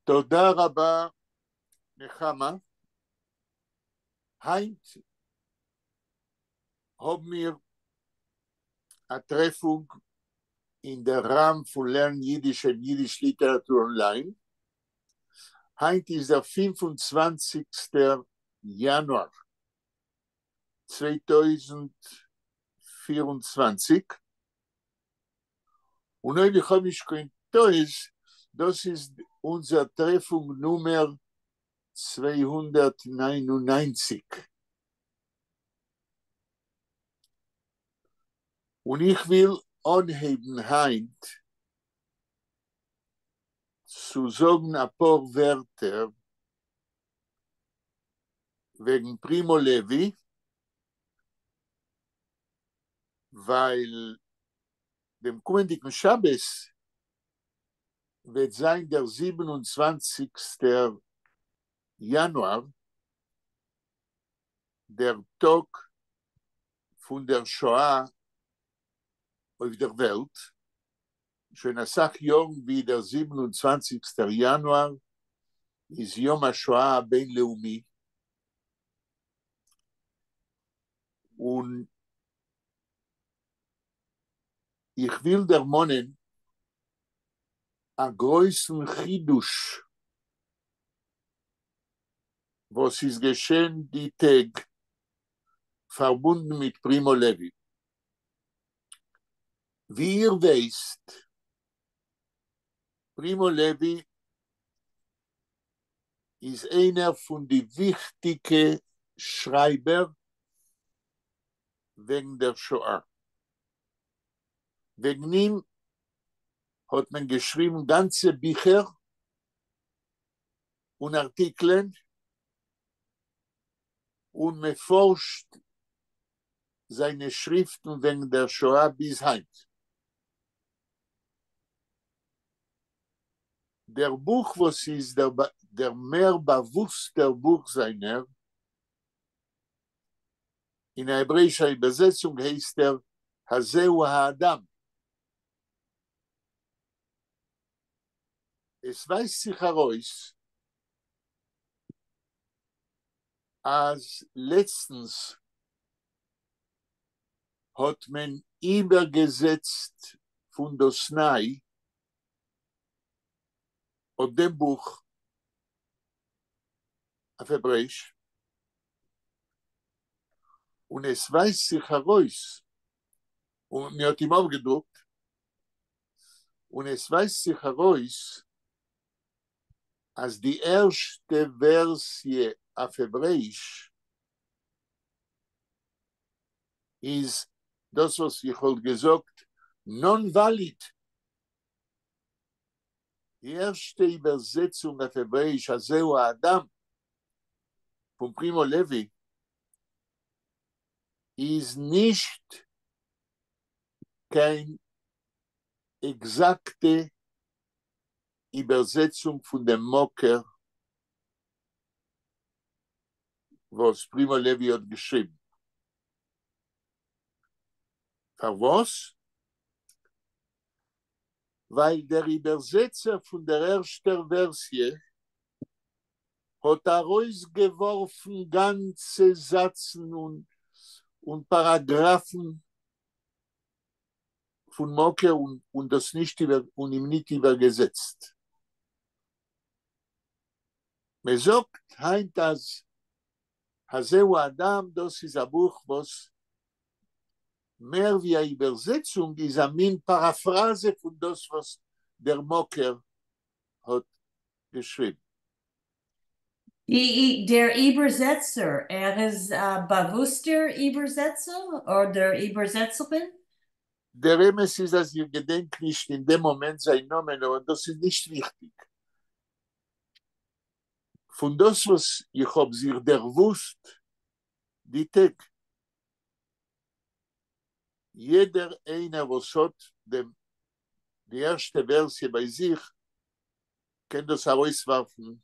תודה רבה, נחמה. Heint haben wir eine Treffung in der Rahmen von Lernen Jiddisch und Jiddisch Literatur online. Heint ist der 25. Januar 2024. Und heute habe ich gedacht, das ist unsere Treffung Nummer 299. Und ich will anheben, Heint, zu sagen ein paar Wörter wegen Primo Levi, weil dem kommenden Schabbes wird sein der 27. Januar, der Tag von der Shoah auf der Welt. Schon eine Sache jung wie der 27. Januar ist Yom HaShoah Beinlaumi. Und ich will der Monen a größten Chidush, was ist geschehen die Tag, verbunden mit Primo Levi. Wie ihr wisst, Primo Levi ist einer von den wichtigen Schreiber wegen der Shoah. Wegen ihm hat man geschrieben ganze Bücher und Artikel und man forscht seine Schriften wegen der Shoah bis heute. Der Buch, was ist der mehr bewusste Buch seiner, in der hebräischen Übersetzung heißt er Hazeu Ha'adam. Es weiß sich heraus, als letztens hat man übergesetzt von Dosnai und dem Buch auf Hebräisch. Und es weiß sich heraus, und mir hat ihm aufgedruckt, und es weiß sich heraus, als die erste Versie auf Hebräisch ist das, was ich habe gesagt, non-valid. Die erste Übersetzung auf Hebräisch, Hazeu Ha'adam, von Primo Levi, ist nicht keine exakte Übersetzung von dem Mocker, was Primo Levi hat geschrieben. Für was? Weil der Übersetzer von der ersten Versie hat herausgeworfen ganze Sätze und Paragraphen von Mocker und das nicht und ihm nicht übergesetzt. Man sagt, heint das Hazeu Ha'adam, das ist ein Buch, was mehr wie eine Übersetzung ist, eine Paraphrase von das, was der Mocker hat geschrieben. Der Übersetzer, ist bewusster Übersetzer oder der Übersetzerin? Der Emes ist, dass ihr gedenkt nicht in dem Moment sein Namen, aber das ist nicht wichtig. Von das, was ich habe sich der wusst, die Tag. Jeder einer, was hat die erste Versie bei sich, kann das herauswerfen.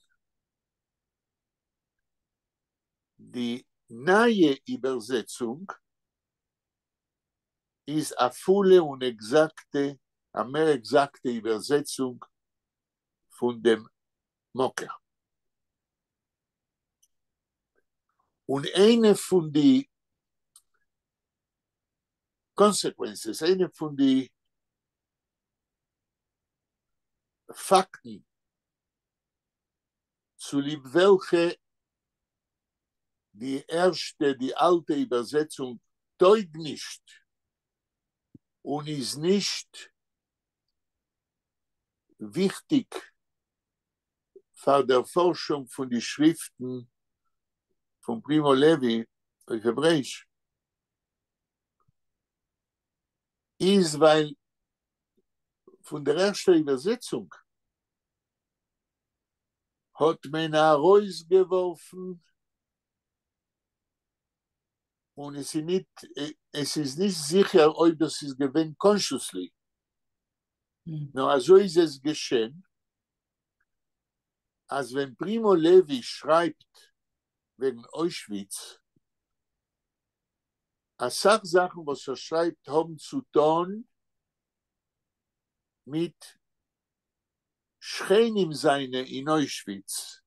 Die neue Übersetzung ist eine volle und exakte, eine mehr exakte Übersetzung von dem Mocker. Und eine von den Konsequenzen, eine von den Fakten, zu lieb welche die alte Übersetzung taugt nicht und ist nicht wichtig für die Forschung von den Schriften von Primo Levi auf Hebräisch, ist, weil von der ersten Übersetzung hat man herausgeworfen und es ist nicht sicher, ob das ist gewesen consciously. Nur also ist es geschehen, als wenn Primo Levi schreibt wegen Auschwitz, als Sachen, was schreibt, haben zu tun mit Schreinim seine in Auschwitz,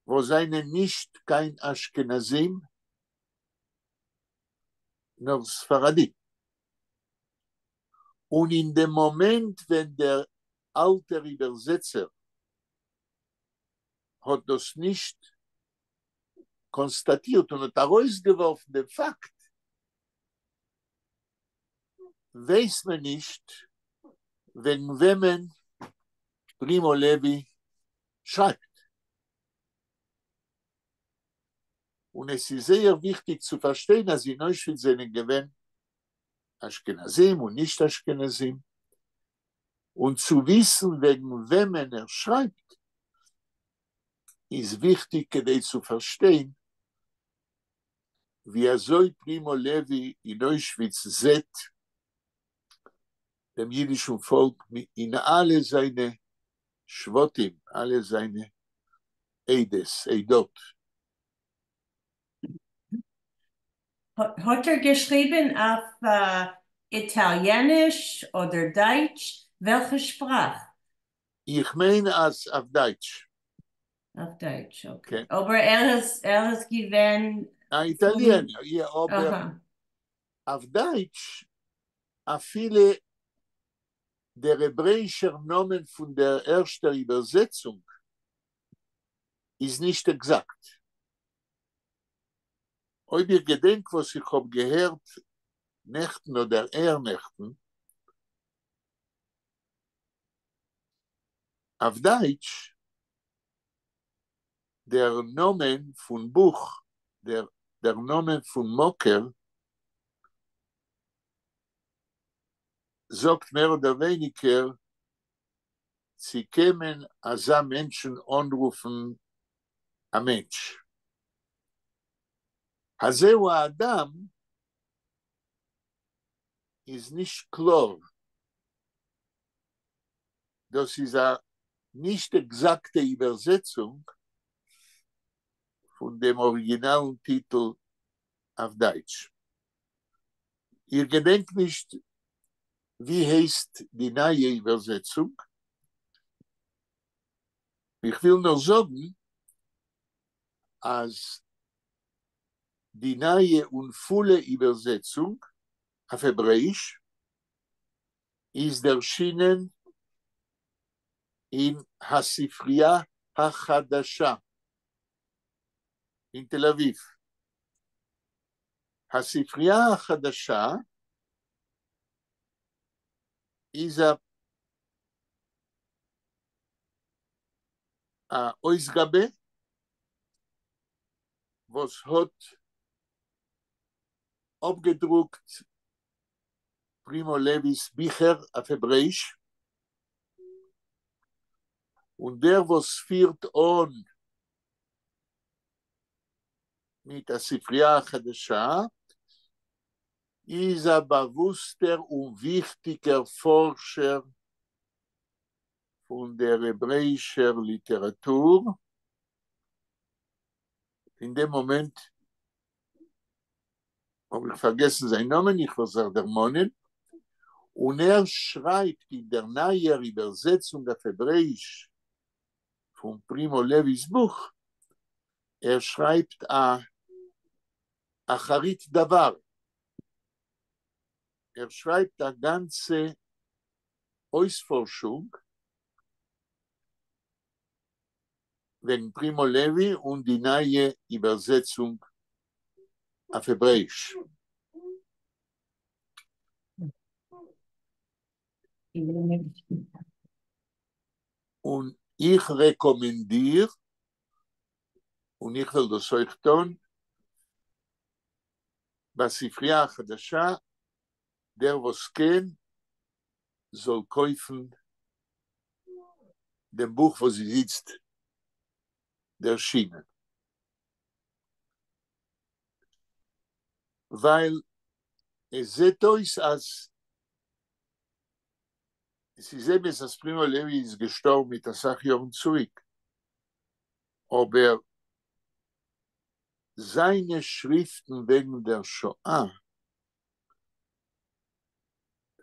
wo seine nicht kein Ashkenazim, nur Sfaradi. Und in dem Moment, wenn der alte Übersetzer hat das nicht konstatiert und hat herausgeworfen den Fakt, weiß man nicht, wegen wem man Primo Levi schreibt. Und es ist sehr wichtig zu verstehen, dass in Auschwitz sind gewesen Ashkenazim und nicht Ashkenazim. Und zu wissen, wegen wem man schreibt, ist wichtig, zu verstehen, wie soll Primo Levi in Auschwitz sieht, dem jüdischen Volk in alle seine Schwotim, alle seine Eidot. Hat geschrieben auf Italienisch oder Deutsch? Welche Sprache? Ich meine als auf Deutsch. Auf Deutsch, okay. Okay. Aber er ist gewesen... Italiener, ja, aber auf Deutsch, viele der hebräischen Namen von der ersten Übersetzung ist nicht exakt. Ob ihr gedenkt, was ich habe gehört, Nächten oder Nächten, auf Deutsch, der Namen von Buch, der Namen von Mocker, sagt mehr oder weniger, sie kämen als Menschen anrufen, ein Mensch. Hazeu Adam ist nicht klar. Das ist eine nicht exakte Übersetzung von dem originalen Titel auf Deutsch. Ihr gedenkt nicht, wie heißt die neue Übersetzung? Ich will nur sagen, als die neue und volle Übersetzung auf Hebräisch ist erschienen in Hasifriya HaChadasha in Tel Aviv. Hasifriya HaChadasha ist eine Ausgabe, was hat abgedruckt Primo Levis Bücher auf Hebräisch und der, was führt an mit der Sifriya Chadasha, ist ein bewusster und wichtiger Forscher von der hebräischen Literatur. In dem Moment habe ich vergessen seinen Namen, ich war der Monen, und schreibt in der neuen Übersetzung auf Hebräisch von Primo Levis Buch, schreibt Acharit Davar. Schreibt die ganze Ausforschung wegen Primo Levi und die neue Übersetzung auf Hebräisch. Und ich rekommendiere, und ich will das euch tun, בספרייה החדשה, der was כן, soll kaufen dem Buch, wo sie sitzt, der Schiene. Weil es sieht aus, als sie sehen, dass Primo Levi ist gestorben mit der Jahren zurück. Aber seine Schriften wegen der Shoah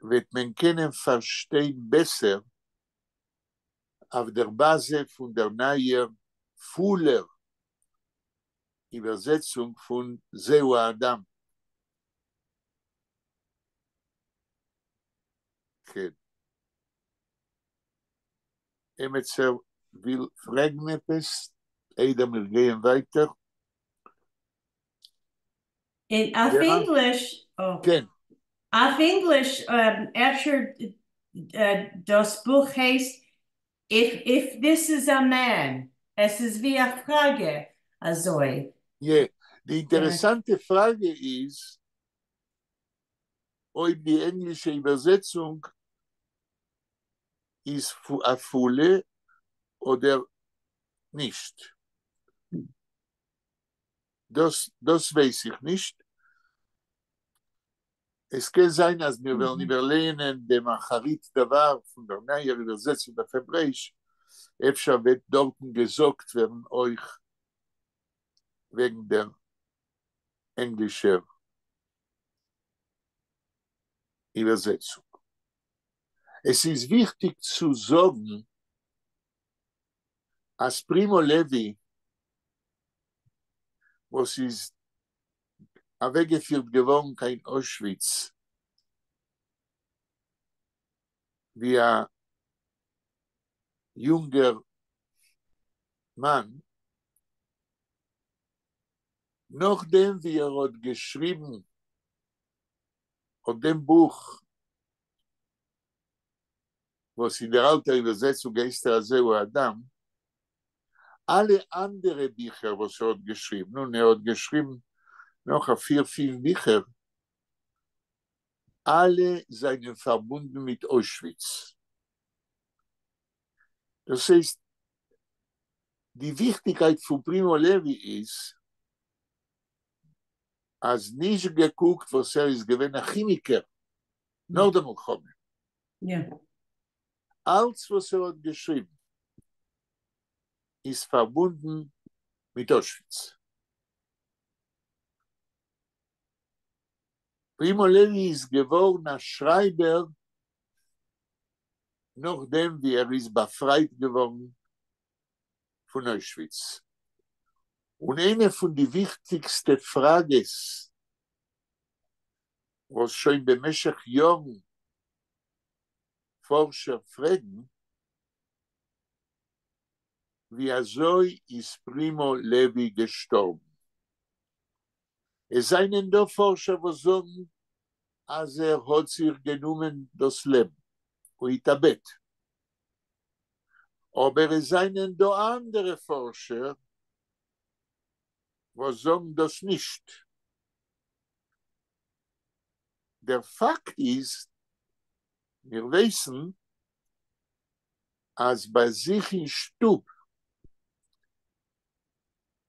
wird man können verstehen besser auf der Basis von der neuen Fuller Übersetzung von Zeu Adam. כן. Emetzer will fragen etwas, Eida, wir gehen weiter. Auf Englisch, כן. auf Englisch, das Buch heißt, if this is a man, es ist wie eine Frage, also. Yeah. Die interessante Frage ist, ob die englische Übersetzung ist a Fulle oder nicht. Das weiß ich nicht. Es kann sein, dass wir wollen überlehnen, dem Acharit Davar von der neuen Übersetzung auf Hebräisch, אפשר wird dort gesagt werden, euch wegen der englischen Übersetzung. Es ist wichtig zu sagen, als Primo Levi, was ist weggeführt geworden, kein Auschwitz, wie ein junger Mann, nachdem wie hat geschrieben, auf dem Buch, was in der alten Übersetzung heißt, Zeu Adam, alle andere Bücher, was hat geschrieben, nun hat geschrieben, noch 4-5 Bücher, alle seien verbunden mit Auschwitz. Das heißt, die Wichtigkeit von Primo Levi ist, als nicht geguckt, was ist gewesen, ein Chemiker, nach dem Milchome. Ja. Alles, was hat geschrieben, ist verbunden mit Auschwitz. Primo Levi ist geworden ein Schreiber, nachdem wie ist befreit geworden von Auschwitz. Und eine von den wichtigsten Fragen, was schon במשך Jahren Forscher fragen, wieso ist Primo Levi gestorben? Es seien da Forscher, die sagen, als hat sich genommen das Leben und התאבד. Aber es seien da andere Forscher, die sagen das nicht. Der Fakt ist, wir wissen, als bei sich in Stub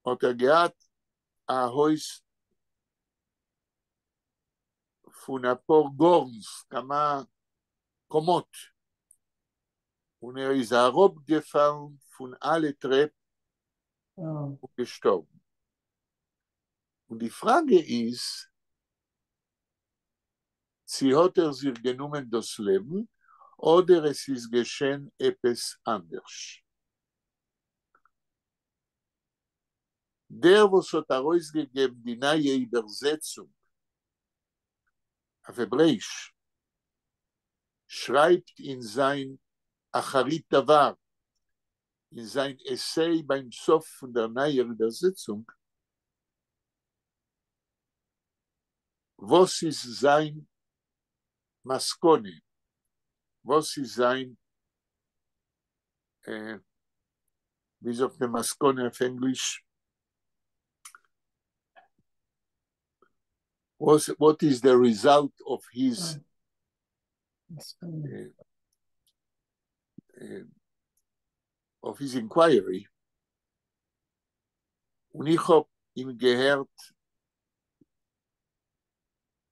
hat gehabt ein Haus von ein paar Gorns, כמה קומות. Und ist herabgefallen von alle Treppen und gestorben. Und die Frage ist, sie hat sich genommen das Leben oder es ist geschehen etwas anders. Der, was hat herausgegeben, die neue Übersetzung auf Hebräisch, schreibt in sein Acharit Davar, in sein Essay beim Sof von der neuen Übersetzung, was ist sein Maskone, was ist sein, wie sagt man Maskone auf Englisch? What is the result of his inquiry? Und ich habe ihm gehört,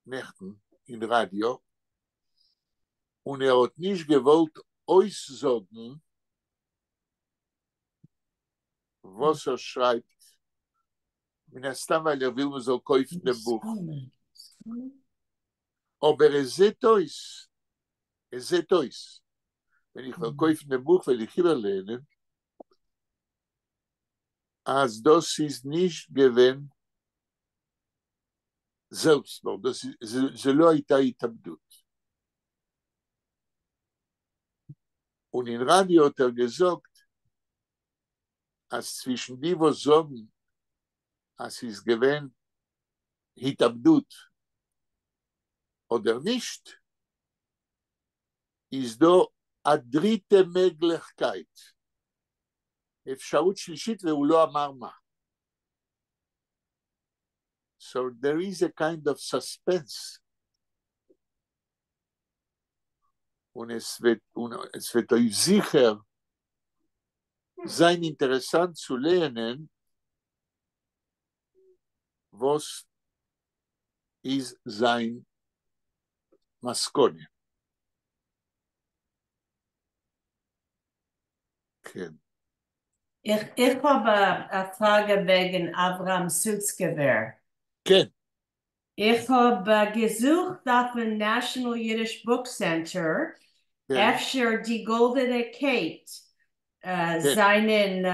Nächten im Radio, und hat nicht gewollt aussagen, was schreibt. מן הסתם, weil will, man soll kaufen dem Buch. Aber es ist tois. Wenn ich will kaufen dem Buch, will ich überlehnen, als das ist nicht gewesen Selbstmord. זה לא הייתה התאבדות. Und in Radio hat gesagt, als zwischen die, wo sagen, als es gewesen התאבדות oder nicht, ist da הדריטה מגלחקייט. אפשרות שלישית והוא לא אמר מה. So there is a kind of suspense. Und es wird euch sicher sein interessant zu lernen, was ist sein Maskone. כן. Ich habe eine Frage wegen Abraham Sutzkever. כן. Ich habe gesucht auf dem National Yiddish Book Center, efter die Goldene Kate, seinen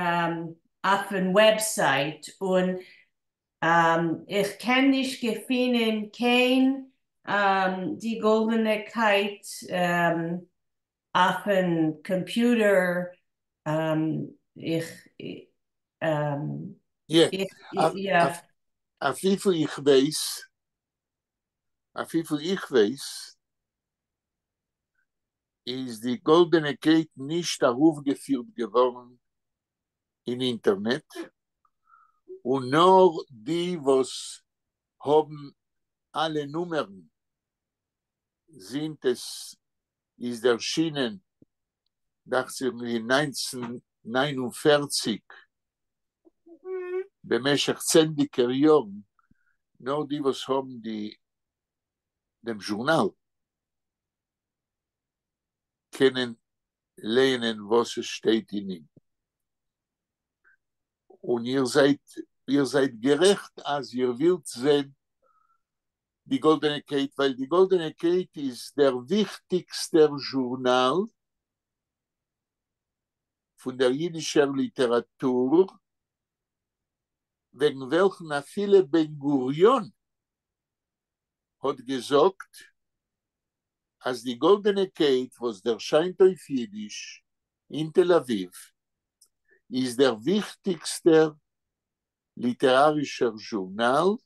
auf dem Website, und ich kann nicht finden, die Goldene Kate auf dem Computer. Auf wie viel ich weiß, ist die Goldene Kate nicht aufgeführt geworden im Internet, und nur die, was haben alle Nummern, ist erschienen, dachte ich, in 1949, במשך 10 יום, nur die, was haben dem Journal, können lernen, was es steht in ihm. Und ihr seid gerecht, als ihr wollt sehen, die Goldene Kate, weil die Goldene Kate ist der wichtigste Journal von der jüdischen Literatur, wegen welchen viele Ben-Gurion hat gesagt, als die Goldene Kate, was der scheint auf Jiddisch in Tel Aviv, ist der wichtigste literarische Journal,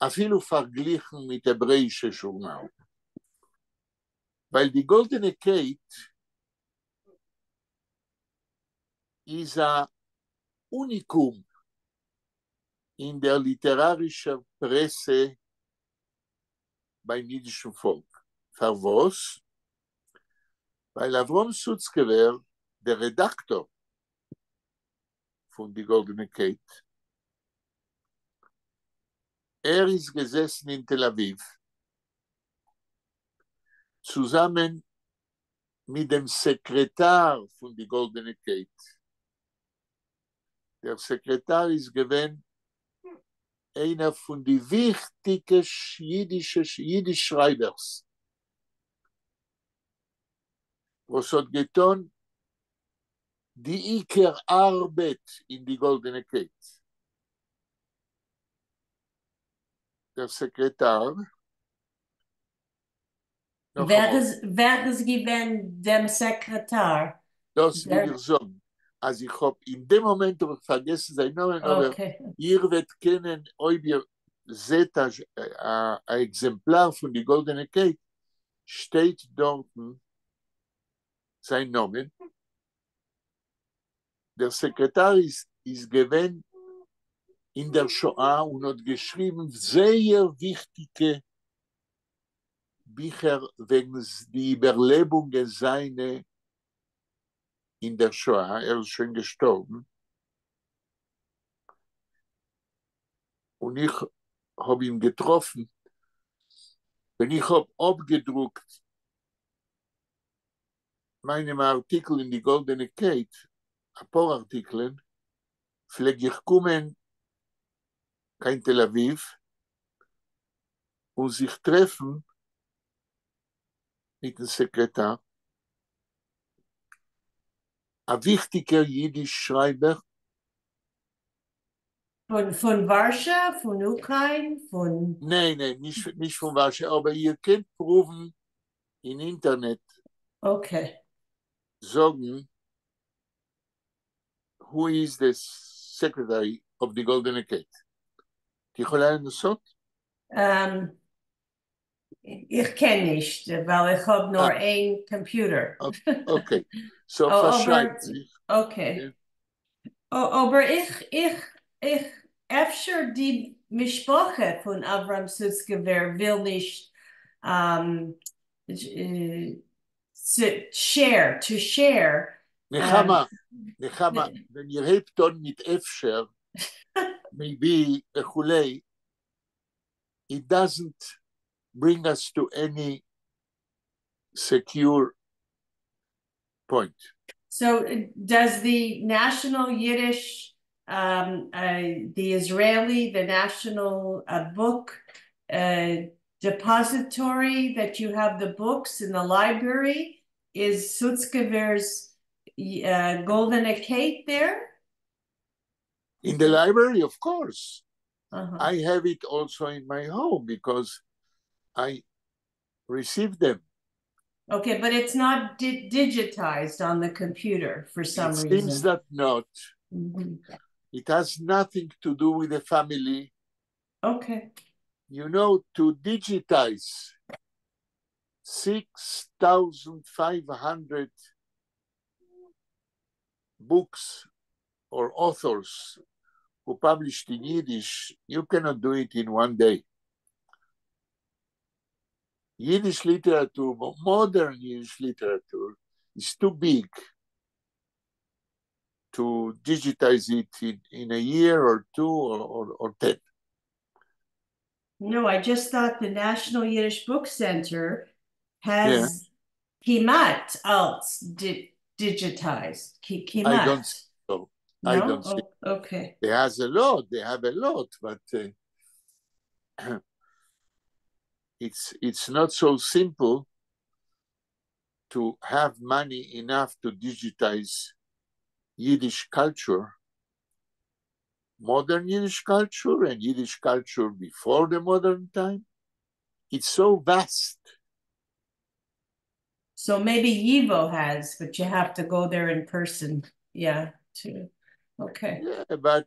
אפילו verglichen mit hebräischen Journal. Weil die Goldene Kate ist ein Unikum in der literarischen Presse beim jüdischen Volk. Für was? Weil Avrom Sutzkever, der Redaktor von die Goldene Kate, ist gesessen in Tel Aviv, zusammen mit dem Sekretär von die Goldene Kate. Der Sekretär ist gewesen einer von den wichtigen Jiddisch-Schreibers, was hat getan, Die Iker-Arbeit in die Goldene Kette. Der Sekretär. Wer ist gewesen dem Sekretär? Das will ich sagen. Also ich habe in dem Moment vergessen seinen Namen, aber ihr werdet kennen, ob ihr seht ein Exemplar von die Goldene Kette, steht dort sein Name. Der Sekretär ist gewesen in der Shoah und hat geschrieben sehr wichtige Bücher wegen die Überlebungen seiner in der Shoah. Er ist schon gestorben. Und ich habe ihn getroffen. Und ich habe abgedruckt meinem Artikel in die Goldene Kette, ein paar Artikel, pflege ich kommen in Tel Aviv und sich treffen mit dem Sekretär. Ein wichtiger Jiddisch-Schreiber. Von Warschau, von Ukraine, von... Nein, nicht von Warschau, aber ihr könnt proben im Internet. Okay. Sagen, who is the secretary of the Goldene Kette? Die יכולה לנסות? Ich kenne nicht, weil ich habe nur ein Computer. Okay, so verschreibt sich. Okay. Aber ich öfter die Mischproche von Avram Sutzkever will nicht to share. נחמה, wenn ihr habt dann mit אפשר, maybe וכולי, it doesn't bring us to any secure point. So does the national Yiddish, the Israeli, the national book depository that you have the books in the library, is Sutzkever's Goldene Kette there? In the library, of course. I have it also in my home because I received them. Okay, but it's not digitized on the computer for some reason. It seems that not. It has nothing to do with the family. Okay. You know, to digitize 6,500 books or authors who published in Yiddish, you cannot do it in one day. Yiddish literature, modern Yiddish literature, is too big to digitize it in a year or two or 10. No, I just thought the National Yiddish Book Center has Kimat else digitized. Kimat. I don't think so. No? I don't think. Okay. They have a lot, but it's not so simple to have money enough to digitize Yiddish culture, modern Yiddish culture and Yiddish culture before the modern time. It's so vast. So maybe YIVO has, but you have to go there in person. Yeah, too. Okay. Yeah, but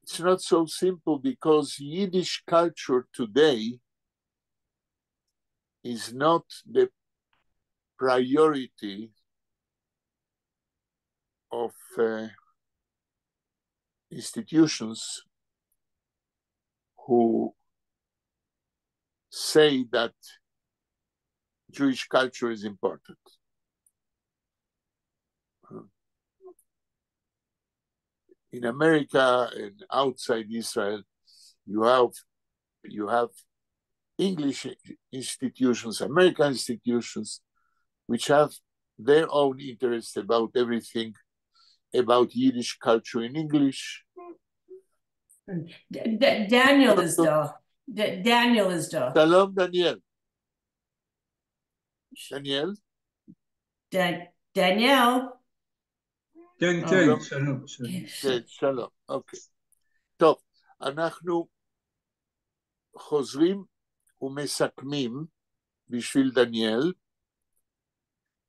it's not so simple because Yiddish culture today is not the priority of institutions who say that Jewish culture is important. In America and outside Israel, you have English institutions, American institutions, which have their own interest about everything about Yiddish culture in English. Daniel is da. Daniel is da. Shalom, Daniel. Daniel? דניאל. כן, שלום. שלום. כן, שלום, אוקיי. טוב, אנחנו חוזרים ומסכמים בשביל דניאל,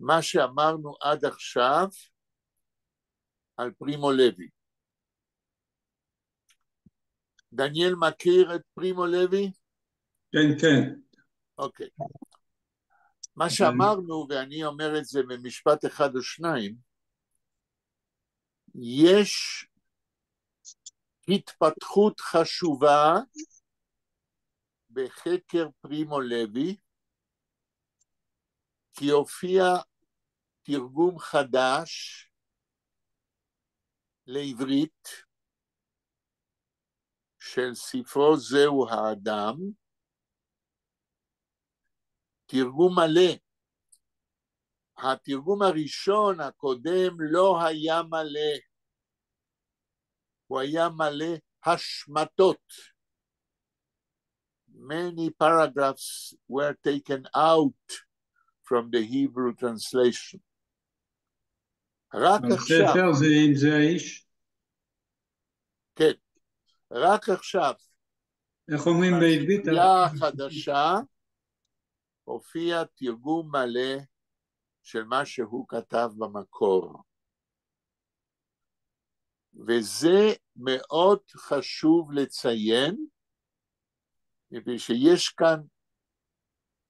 מה שאמרנו עד עכשיו על פרימו לוי. דניאל מכיר את פרימו לוי? כן. אוקיי. מה שאמרנו, ואני אומר את זה במשפט אחד או שניים, יש התפתחות חשובה בחקר פרימו לוי, כי הופיע תרגום חדש לעברית של ספרו זהו האדם, תרגום מלא. התרגום הראשון הקודם לא היה מלא, הוא היה מלא השמטות. Many paragraphs were taken out from the Hebrew translation. רק עכשיו, הספר זה אם זה האיש? כן, רק עכשיו, איך אומרים בעברית? בספרייה החדשה, הופיע תרגום מלא של מה שהוא כתב במקור. וזה מאוד חשוב לציין, מפני שיש כאן,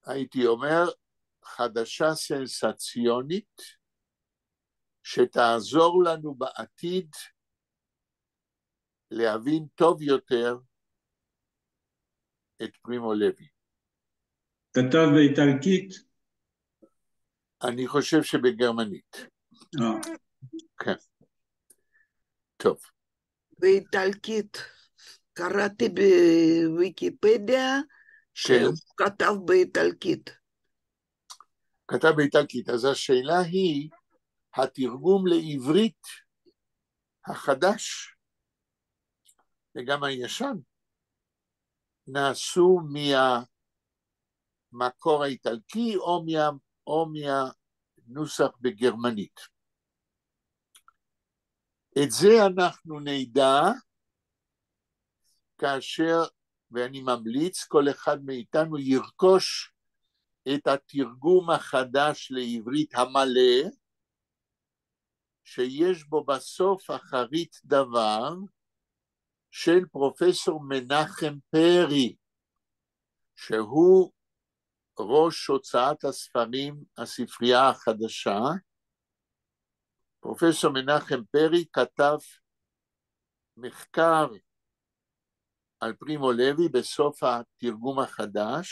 הייתי אומר, חדשה סנסציונית, שתעזור לנו בעתיד להבין טוב יותר את פרימו לוי. כתב באיטלקית? אני חושב שבגרמנית. כן. טוב. באיטלקית. קראתי בוויקיפדיה שהוא כתב באיטלקית. כתב באיטלקית. אז השאלה היא, התרגום לעברית החדש וגם הישן נעשו מהמקור האיטלקי או מהנוסח בגרמנית. את זה אנחנו נדע כאשר, ואני ממליץ, כל אחד מאיתנו ירכוש את התרגום החדש לעברית המלא, שיש בו בסוף אחרית דבר, של פרופסור מנחם פרי, שהוא ראש הוצאת הספרים, הספרייה החדשה. פרופסור מנחם פרי כתב מחקר על פרימו לוי בסוף התרגום החדש,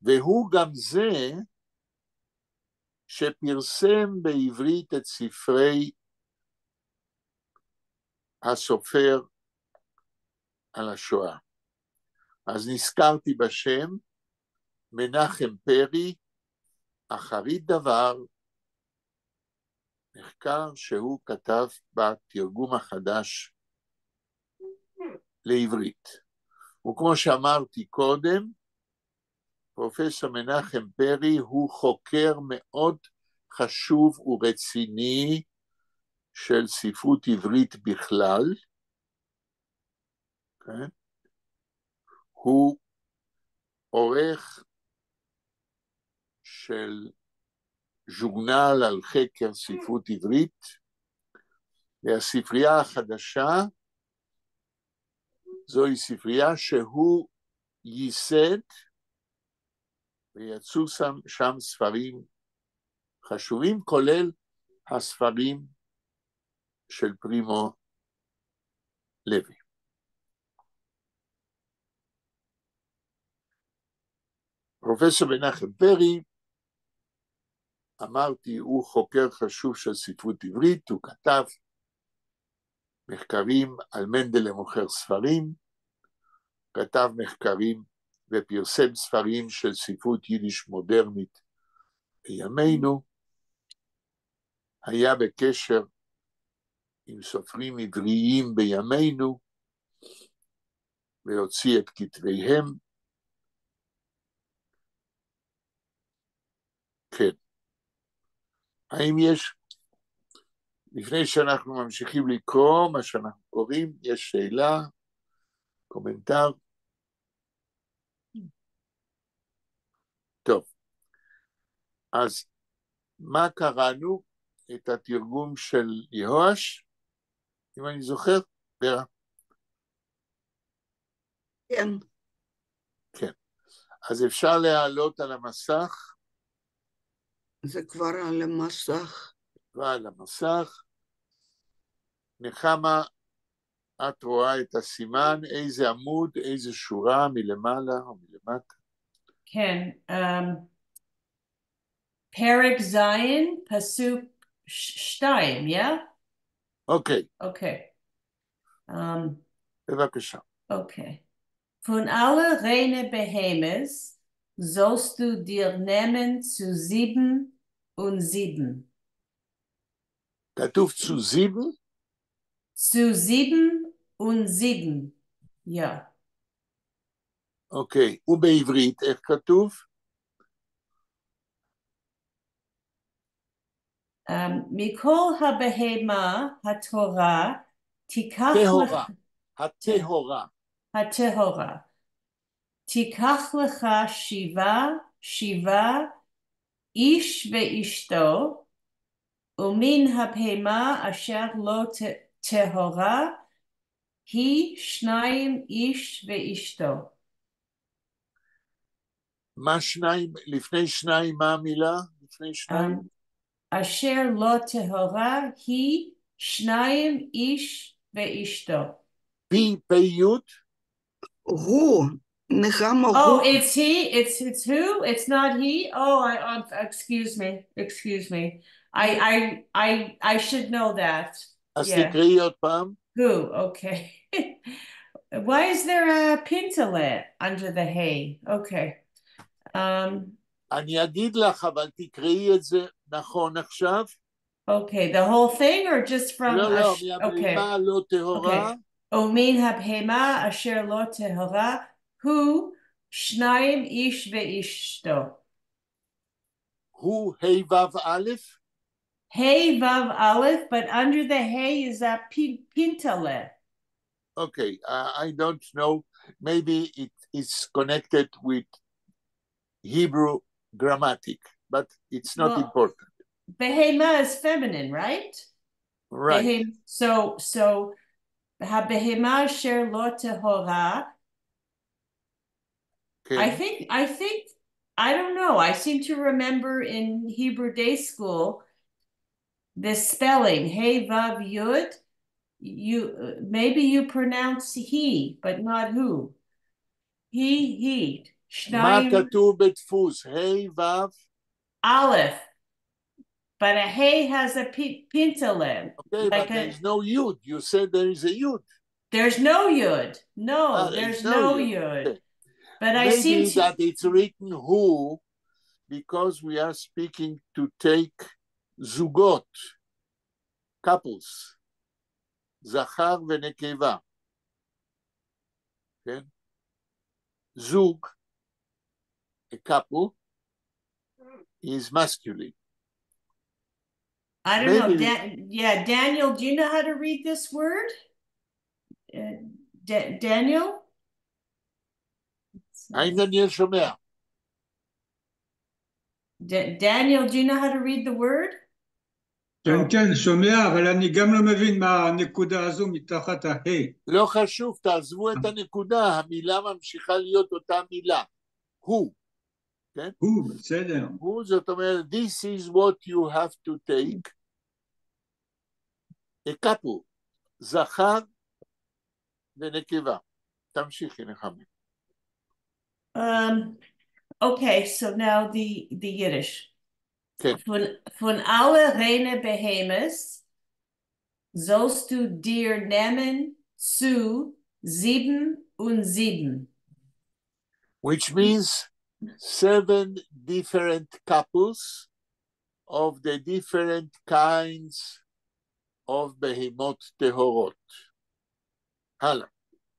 והוא גם זה שפרסם בעברית את ספרי הסופר על השואה. אז נזכרתי בשם, מנחם פרי, אחרית דבר, מחקר שהוא כתב בתרגום החדש לעברית. וכמו שאמרתי קודם, פרופסור מנחם פרי הוא חוקר מאוד חשוב ורציני של ספרות עברית בכלל. כן? הוא עורך של ז'ורנל על חקר ספרות עברית, והספרייה החדשה זוהי ספרייה שהוא ייסד, ויצאו שם ספרים חשובים, כולל הספרים של פרימו לוי. פרופסור מנחם פרי, אמרתי, הוא חוקר חשוב של ספרות עברית, הוא כתב מחקרים על מנדלה מוכר ספרים, כתב מחקרים ופרסם ספרים של ספרות יידיש מודרנית בימינו, היה בקשר עם סופרים עבריים בימינו, והוציא את כתביהם. כן. האם יש, לפני שאנחנו ממשיכים לקרוא מה שאנחנו קוראים, יש שאלה, קומנטר? טוב, אז מה קראנו? את התרגום של יהואש, אם אני זוכר, ורה? כן. כן. אז אפשר להעלות על המסך. זה כבר על המסך. ועל המסך. נחמה, את רואה את הסימן, איזה עמוד, איזה שורה, מלמעלה או מלמטה? כן. פרק זין, פסוק 2, yeah? אוקיי. Okay. בבקשה. Okay. Von alle reine Behemes sollst du dir nehmen zu 7 und 7. כתוב zu 7? Zu 7 und 7. Ja. אוקיי. ובעברית איך כתוב? מכל הבהמה התורה תיקח טהורה. הטהורה. הטהורה. תיקח לך 7 איש ואשתו, ומן הבהמה אשר לא טהורה, היא 2 איש ואשתו. מה 2? לפני 2 מה המילה? לפני 2? אשר לא טהורה, היא 2 איש ואשתו. פי יוד? הוא. נחמה הוא. Oh, it's he. It's who? It's not he. Oh, excuse me. I should know that. אז Yeah. תקראי עוד פעם. Who? Okay. Why is there a pintalet under the hay? Okay. אני אגיד לך, אבל תקראי את זה נכון עכשיו. Okay, the whole thing or just from... לא, okay. מהבהמה לא טהורה. Okay. ומן הבהמה אשר לא טהורה, הוא 2 איש ואשתו. הוא ה' ו' א'? Hey Vav Aleph, but under the hey is that pintale. Okay, I don't know. Maybe it is connected with Hebrew grammatic, but it's not important. Behema is feminine, right? Right. So habehema sher lo tehora. Okay. I think I don't know. I seem to remember in Hebrew day school this spelling, hey vav yud. Maybe you pronounce he, but not who. He. מה כתוב בדפוס? ה' ו'? Aleph. But a hey has a pintalim. Okay, but there's no yud. You said there is a yud. There's no yud. No, there's no yud. Okay. But maybe I seem to... that it's written who, because we are speaking to take zugot, couples, zachar ונקבה. כן? Zug, a couple, is masculine. I don't know. Daniel, do you know how to read this word? Daniel? האם דניאל שומע? Daniel, do you know how to read the word? כן, שומע, אבל אני גם לא מבין מה הנקודה הזו מתחת ההי. לא חשוב, תעזבו את הנקודה, המילה ממשיכה להיות אותה מילה. הוא. כן? הוא, בסדר. הוא, זאת אומרת, this is what you have to take. a couple, זכר ונקבה. תמשיכי, נחמה. Okay, so now the Yiddish. Okay. Von alle reine Behemes sollst du dir nehmen zu 7 und 7. Which means 7 different couples of the different kinds of behemot tehorot. Hala.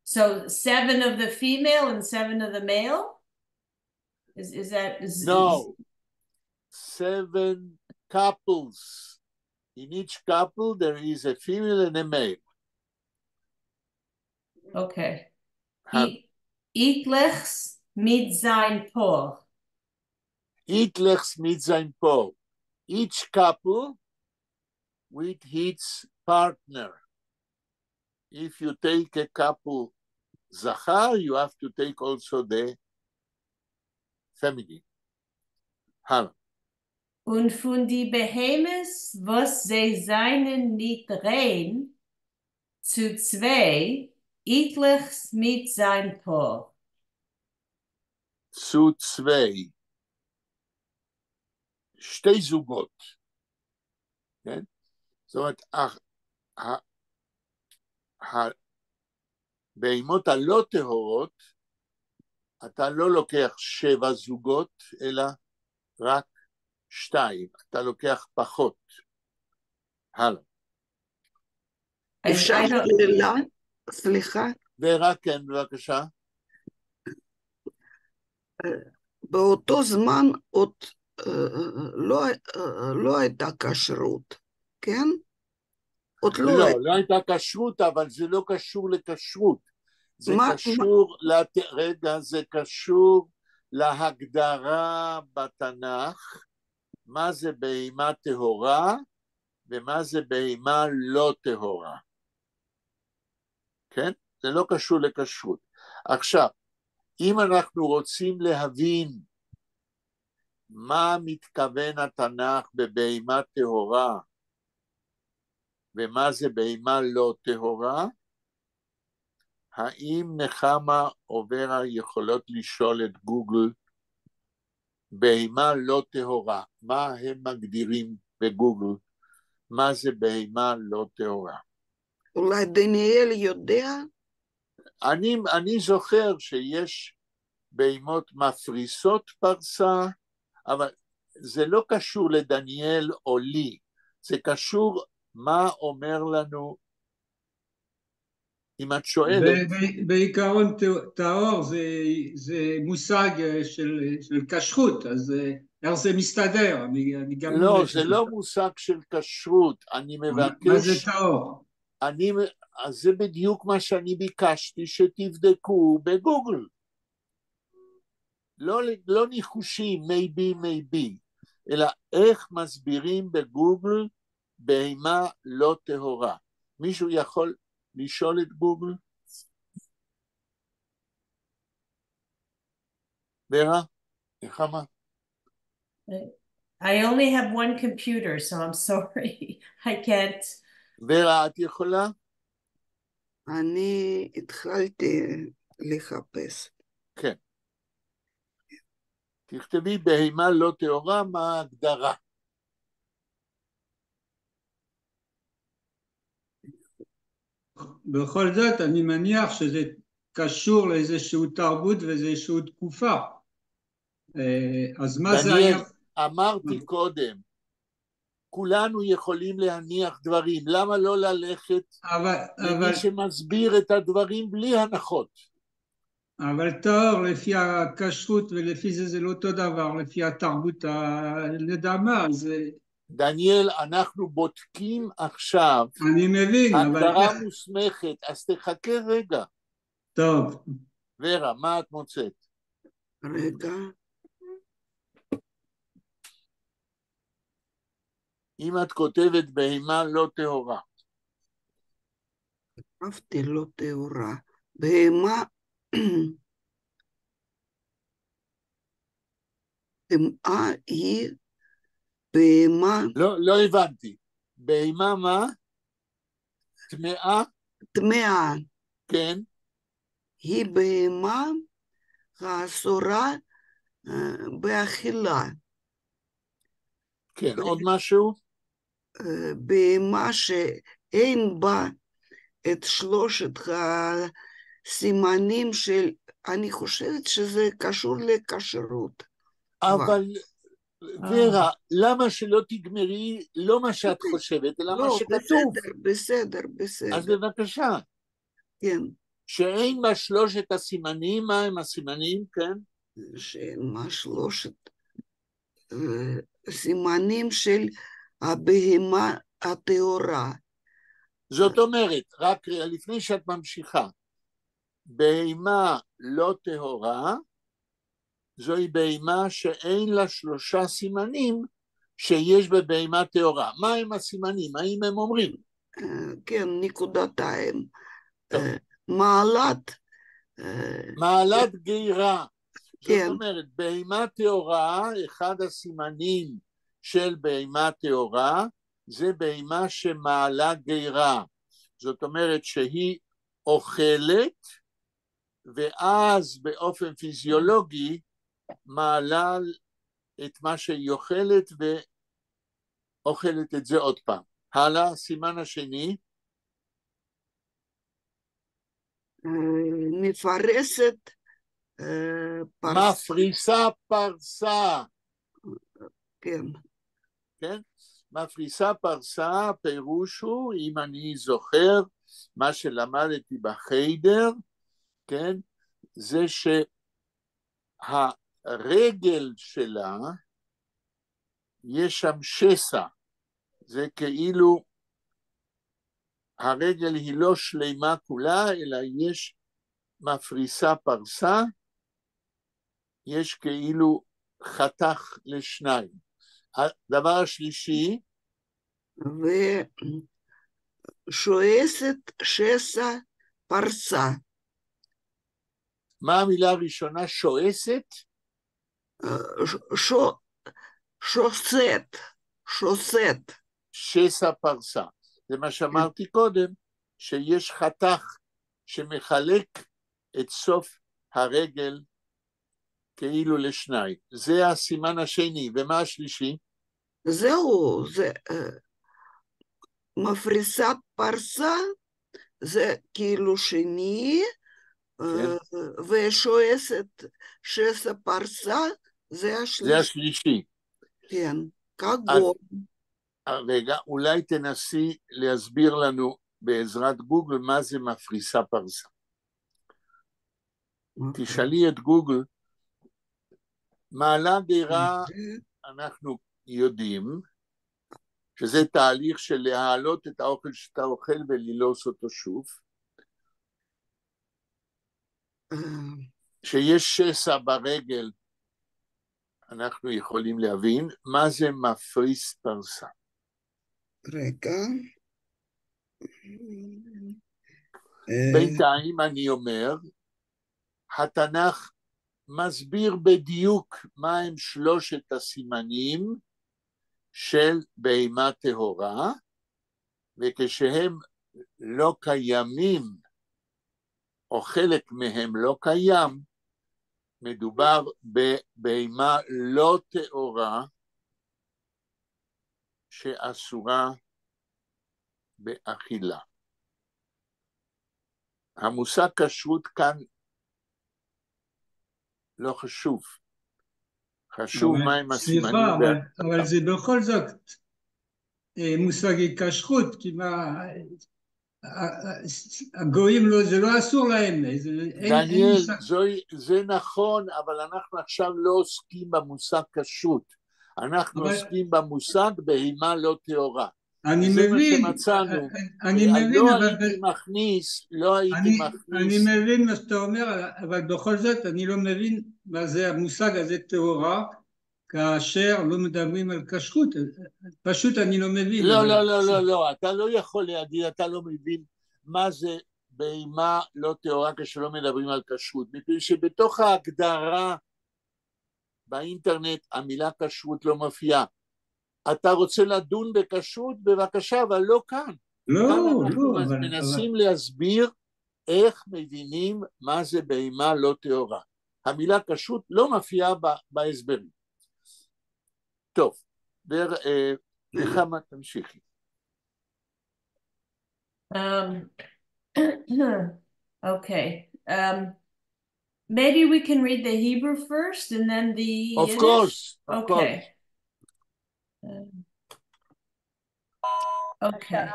So 7 of the female and 7 of the male? Is that... No. 7 couples. In each couple there is a female and a male. Okay. Itlichs mit sein Por. Itlichs mit sein Por. Each couple with its partner. If you take a couple Zachar, you have to take also the feminine. Hannah. Und von die Behemoths, was sie seinen nicht rein, zu zwei, etlichs mit sein Por. zu zwei, שתי זוגות. כן? זאת אומרת, הבהמות הלא טהורות, אתה לא לוקח 7 זוגות, אלא רק 2. אתה לוקח פחות. הלאה. אפשר שאלה? סליחה. ורק כן, בבקשה. באותו זמן עוד לא הייתה כשרות, כן? עוד לא הייתה כשרות, אבל זה לא קשור לכשרות. זה קשור, רגע, זה קשור להגדרה בתנ"ך, מה זה בהמה טהורה, ומה זה בהמה לא טהורה. כן? זה לא קשור לכשרות. עכשיו, אם אנחנו רוצים להבין מה מתכוון התנ"ך בבהמה טהורה, ומה זה בהמה לא טהורה, האם נחמה עוברה יכולות לשאול את גוגל, בהמה לא טהורה, מה הם מגדירים בגוגל, מה זה בהמה לא טהורה? אולי דניאל יודע? אני זוכר שיש בהמות מפריסות פרסה, אבל זה לא קשור לדניאל או לי, זה קשור מה אומר לנו, אם את שואלת. בעיקרון טהור זה מושג של כשרות, אז איך זה מסתדר? לא, זה לא מושג של כשרות, אני מבקש... מה זה טהור? אז זה בדיוק מה שאני ביקשתי שתבדקו בגוגל. לא ניחושים, maybe, אלא איך מסבירים בגוגל בהמה לא טהורה. מישהו יכול לשאול את גוגל? ורה? נחמה? I only have one computer, so I'm sorry. I can't. ורה, את יכולה? אני התחלתי לחפש. כן. תכתבי בהמה לא טהורה, מה ההגדרה? בכל זאת, אני מניח שזה קשור לאיזשהו תרבות ואיזשהו תקופה. אז מה זה היה? דניאל, אמרתי קודם, כולנו יכולים להניח דברים, למה לא ללכת למי שמסביר את הדברים בלי הנחות? אבל טהור, לפי הכשרות ולפי זה לא אותו דבר, לפי התרבות הנדמה, זה... דניאל, אנחנו בודקים עכשיו, אני מבין, הגדרה מוסמכת, אז תחכה רגע. טוב. ורה, מה את מוצאת? רגע. אם את כותבת בהמה לא טהורה. כתבתי לא טהורה. בהמה... היא בהמה... לא הבנתי. בהמה מה? טמאה? טמאה. כן. היא בהמה האסורה באכילה. כן, עוד משהו? בהמה שאין בה את 3 הסימנים של, אני חושבת שזה קשור לכשרות. אבל, ורה, למה שלא תגמרי לא מה שאת חושבת, אלא מה שכתוב? בסדר. אז בבקשה. כן. שאין בה 3 הסימנים, מה הם הסימנים, כן? שאין בה 3, סימנים של הבהמה הטהורה. זאת אומרת, רק לפני שאת ממשיכה, בהמה לא טהורה, זוהי בהמה שאין לה 3 סימנים שיש בבהמה טהורה. מה הם הסימנים? האם הם אומרים? כן, נקודתיים. טוב. מעלת גירה. כן. זאת אומרת, בהמה טהורה, אחד הסימנים של בהמה טהורה, זה בהמה שמעלה גירה. זאת אומרת שהיא אוכלת, ואז באופן פיזיולוגי מעלה את מה שהיא אוכלת ואוכלת את זה עוד פעם. הלאה, סימן השני. מפרסת פרסה. מפריסה פרסה. כן. כן? מפריסה פרסה, פירוש הוא, אם אני זוכר, מה שלמדתי בחיידר, כן? זה שהרגל שלה, יש שם שסע, זה כאילו, הרגל היא לא שלמה כולה, אלא יש מפריסה פרסה, יש כאילו חתך לשניים. הדבר השלישי, ושועסת שסע פרסה. מה המילה הראשונה? שועסת? שוסת. שסע פרסה. זה מה שאמרתי קודם, שיש חתך שמחלק את סוף הרגל כאילו לשניים. זה הסימן השני. ומה השלישי? זהו, זה מפריסת פרסה, זה כאילו שני, כן. ושועסת שסע פרסה, זה השלישי. זה השלישי. כן, כגון. רגע, אולי תנסי להסביר לנו בעזרת גוגל מה זה מפריסה פרסה. תשאלי את גוגל, מעלה גירה אנחנו יודעים, שזה תהליך של להעלות את האוכל שאתה אוכל וללעוס אותו שוב, שיש שסע ברגל, אנחנו יכולים להבין, מה זה מפריס פרסה. רגע. בינתיים אני אומר, התנ"ך מסביר בדיוק מה הם 3 הסימנים של בהמה טהורה, וכשהם לא קיימים, או חלק מהם לא קיים, מדובר בבהמה לא טהורה, שאסורה באכילה. המושג כשרות כאן לא חשוב. חשוב מהם הסימנים. סליחה, אבל זה בכל זאת מושגי כשרות, כי מה, הגויים לא, זה לא אסור להם. דניאל, זה נכון, אבל אנחנו עכשיו לא עוסקים במושג כשרות. אנחנו עוסקים במושג בהמה לא טהורה. אני זה מבין, מה שמצאנו. אני מבין, לא הייתי מכניס. אני מבין מה שאתה אומר, אבל בכל זאת אני לא מבין מה זה המושג הזה טהורה, כאשר לא מדברים על כשרות, פשוט אני לא מבין. לא, אתה לא יכול להגיד, אתה לא מבין מה זה בהמה לא טהורה כשלא מדברים על כשרות, מפני שבתוך ההגדרה באינטרנט המילה כשרות לא מופיעה. אתה רוצה לדון בכשרות, בבקשה, אבל לא כאן. כאן אנחנו מנסים להסביר איך מבינים מה זה בהמה לא טהורה. המילה כשרות לא מופיעה בהסברים. טוב, נחמה תמשיכי. Okay. Maybe we can read the Hebrew first and then the Yiddish? Of course. Okay. Okay.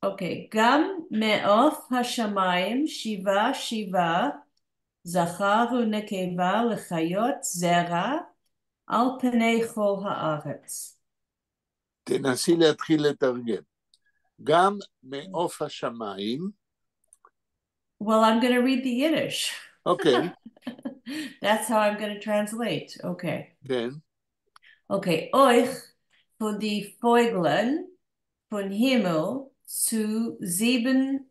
Okay. גם מעוף השמיים שיבה שיבה, זכר ונקבה לחיות זרע, על פני כל הארץ. תנסי להתחיל לתרגם. גם מעוף השמיים. Well, I'm going to read the Yiddish. אוקיי, That's how I'm going to translate. Okay. כן. Okay. Euch von die Vögeln von Himmel zu 7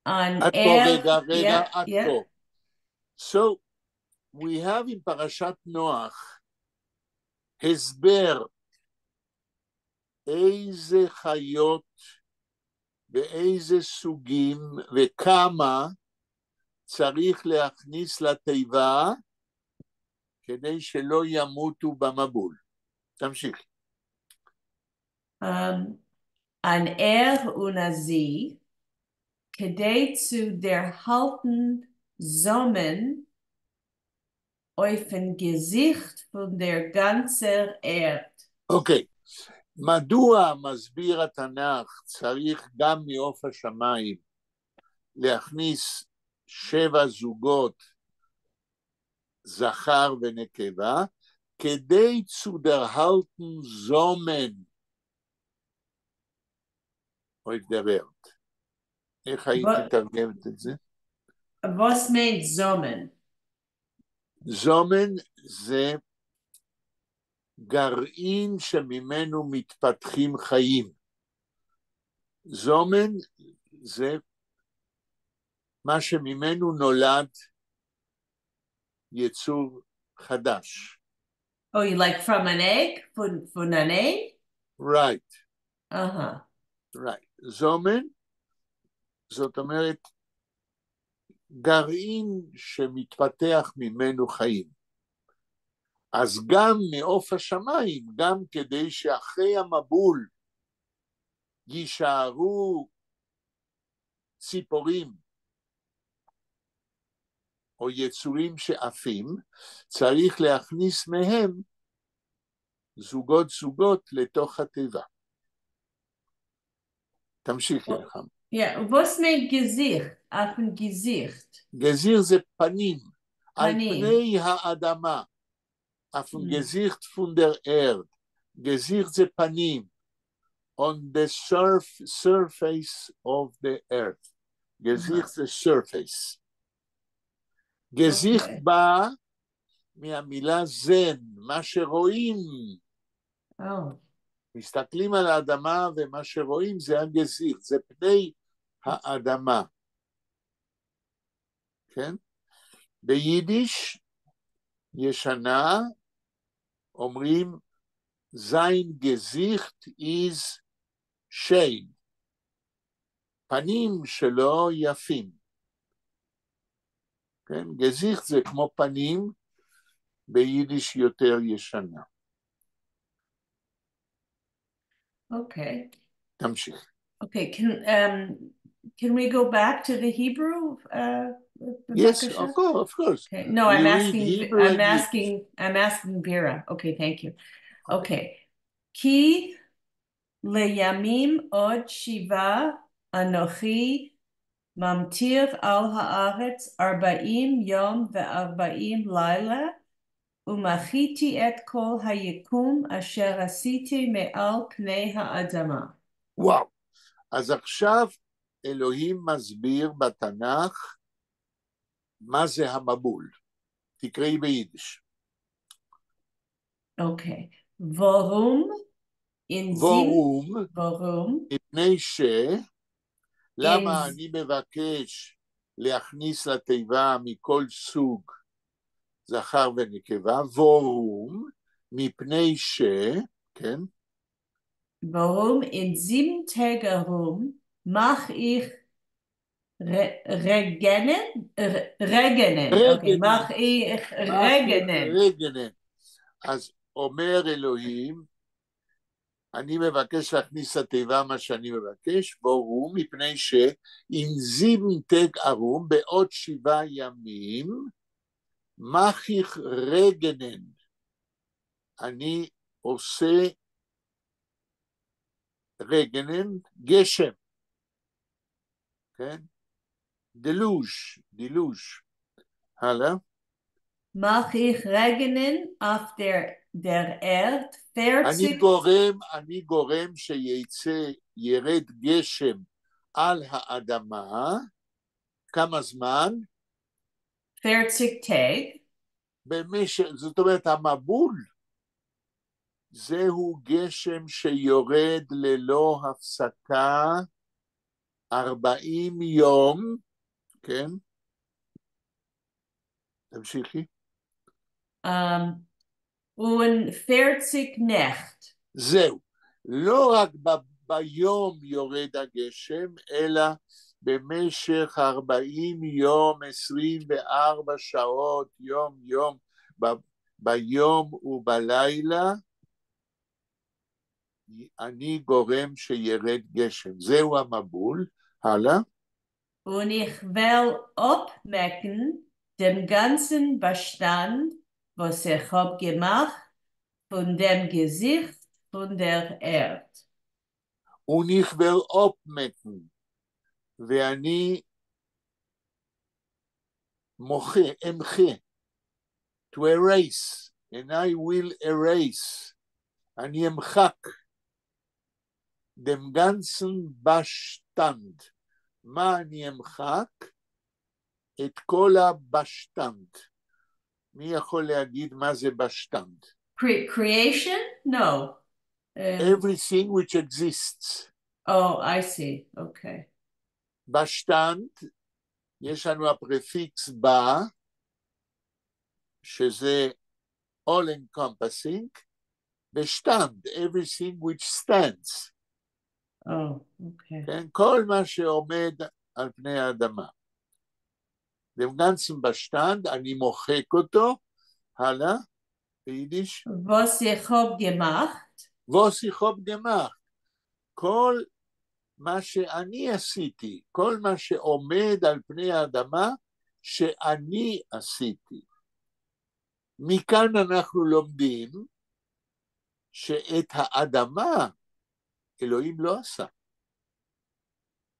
an עד פה, רגע, yeah, עד yeah. פה. So, we have in פרשת נוח, הסבר איזה חיות ואיזה סוגים וכמה צריך להכניס לתיבה כדי שלא ימותו במבול. תמשיך. An und a sie, kede zu der halten Sommen auf ein Gesicht von der ganzen Erde. אוקיי, מדוע מסביר התנ"ך צריך גם מעוף השמיים להכניס 7 זוגות זכר ונקבה, כדי zu der halten Sommen auf der Welt. איך היית מתרגמת את זה? Was meint Sommen? זומן זה גרעין שממנו מתפתחים חיים. זומן זה מה שממנו נולד יצור חדש. Oh, you like from an egg? Von an egg? Right, Uh-huh. right. זומן, זאת אומרת, גרעין שמתפתח ממנו חיים. אז גם מעוף השמיים, גם כדי שאחרי המבול יישארו ציפורים או יצורים שעפים, צריך להכניס מהם זוגות לתוך התיבה. תמשיך יחם. Yeah, was meint Gesicht? Auf ein Gesicht. גזיר זה פנים, על פנים. פני האדמה. auf ein Gesicht von der Erde. Gesicht זה פנים. On the surface of the earth. גזיך זה surface. גזיך בא מהמילה זן, מה שרואים. מסתכלים על האדמה ומה שרואים זה הגזיך, זה פני האדמה. כן? ביידיש ישנה אומרים sein Gesicht ist schön. פנים שלו יפים. כן? גזיך זה כמו פנים, ביידיש יותר ישנה. Okay. תמשיך. Okay, can we go back to the Hebrew? Yes, of course. Okay. No, I'm asking Vera. Okay, thank you. Okay. Ki leyamim od shiva anochi mamtir al haaretz 40 yom ve-40 laila umachiti et kol hayikum asher asiti me'al pnei ha'adama. וואו, אז עכשיו אלוהים מסביר בתנ"ך מה זה המבול. תקראי ביידיש. אוקיי. Warum מפני למה אני מבקש להכניס לתיבה מכל סוג זכר ונקבה? וורום, מפני כן? Warum in 7 Tagen rum mach ich regnen? Okay, mach ich regnen. אז אומר אלוהים, אני מבקש להכניס לתיבה מה שאני מבקש, והוא מפני שאם 7 Tagen בעוד 7 ימים, מחיך רגנן. אני עושה רגנן, גשם. כן? דילוש. הלאה. Mach ich regnen auf der Erd אני גורם ירד גשם על האדמה, כמה זמן? 40 Tag. זאת אומרת, המבול, זהו גשם שיורד ללא הפסקה 40 יום, כן? תמשיכי. Und 40 Nacht. זהו, לא רק ביום יורד הגשם, אלא במשך 40 יום, 24 שעות, יום, ביום ובלילה, אני גורם שירד גשם. זהו המבול. הלאה. Und ich will abmecken den ganzen Bestand, was ich hab gemacht, von dem Gesicht von der Erde. und will abmecken, ואני אמחה, to erase, and I will erase, אני אמחק, dem ganzen Bestand. מה אני אמחק? את כל הבשטנד. מי יכול להגיד מה זה בשטנד? Creation? No. Everything which exists. Oh, I see. Okay. בשטנד, יש לנו הפרפיקס בא, שזה all encompassing, בשטנד, everything which stands. Oh, okay. כן? כל מה שעומד על פני האדמה. dem ganzen Bestand, אני מוחק אותו, הלאה, ביידיש. Was ich hab gemacht. Was ich hab gemacht. כל מה שאני עשיתי, כל מה שעומד על פני האדמה, שאני עשיתי. מכאן אנחנו לומדים שאת האדמה אלוהים לא עשה,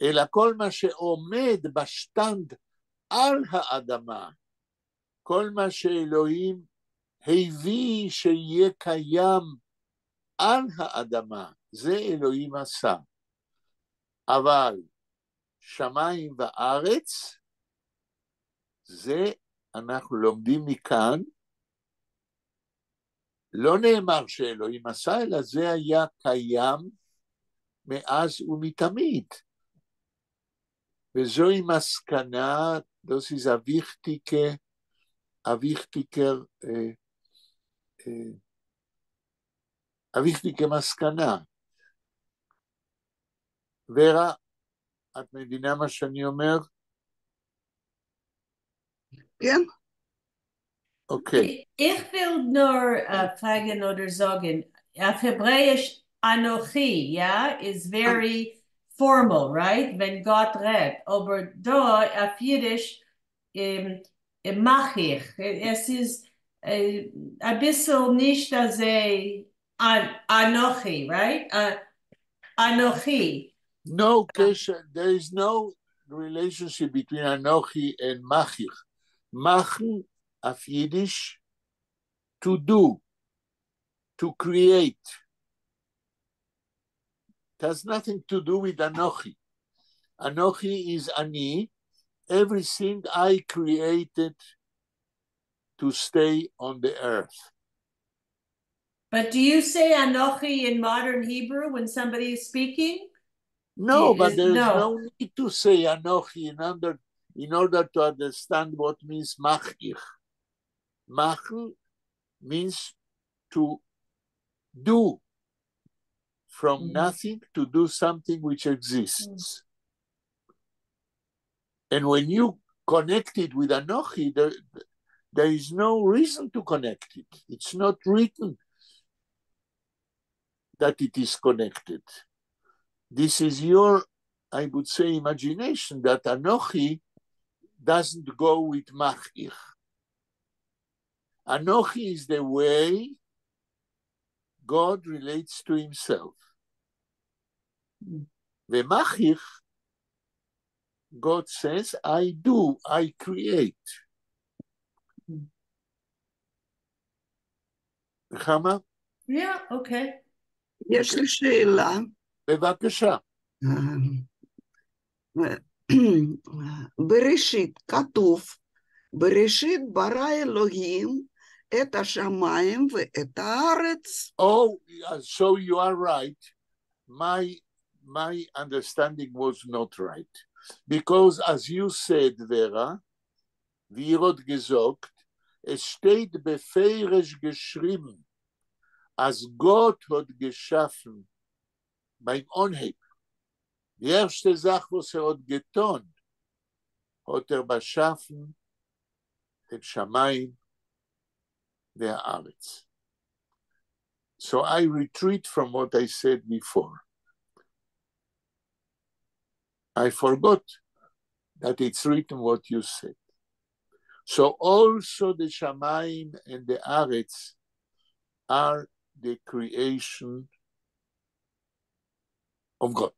אלא כל מה שעומד בשטנד על האדמה, כל מה שאלוהים הביא שיהיה קיים על האדמה, זה אלוהים עשה. אבל שמיים וארץ, זה אנחנו לומדים מכאן, לא נאמר שאלוהים עשה, אלא זה היה קיים מאז ומתמיד. וזוהי מסקנה, das ist eine wichtige מסקנה. ורה, את מבינה מה שאני אומר? כן. Okay. Ich will nur fragen oder sagen, auf Hebräisch Anochi, ja, is very formal, right? Wenn Gott redet. Aber da auf Jiddisch mach ich. Es ist ein bisschen nicht als Anochi, right? Anochi. No, there is no relationship between Anochi and Machich. Machen of Yiddish, to do, to create. It has nothing to do with Anochi. Anochi is Ani, everything I created to stay on the earth. But do you say Anochi in modern Hebrew when somebody is speaking? No, but there's no need to say Anochi in order to understand what means Machich. Machen means to do, from nothing to do something which exists. And when you connect it with Anochi, there is no reason to connect it. It's not written that it is connected. This is your, I would say, imagination that Anochi doesn't go with Machich. Anochi is the way God relates to himself. V'machich, God says, I do, I create. נחמה, Yeah, okay. יש לי שאלה. בבקשה. בראשית כתוב, בראשית ברא אלוהים את השמיים ואת הארץ. Oh, so you are right. My understanding was not right. Because as you said, Vera, wie hat gesagt, es steht befeirisch geschrieben, als Gott hat geschaffen, beim Onheb. Die erste Sache, was hat getan, hat beschaffen, den Shamayim, der Aretz. So I retreat from what I said before. I forgot that it's written what you said. So also the Shamayim and the Aretz are the creation of God.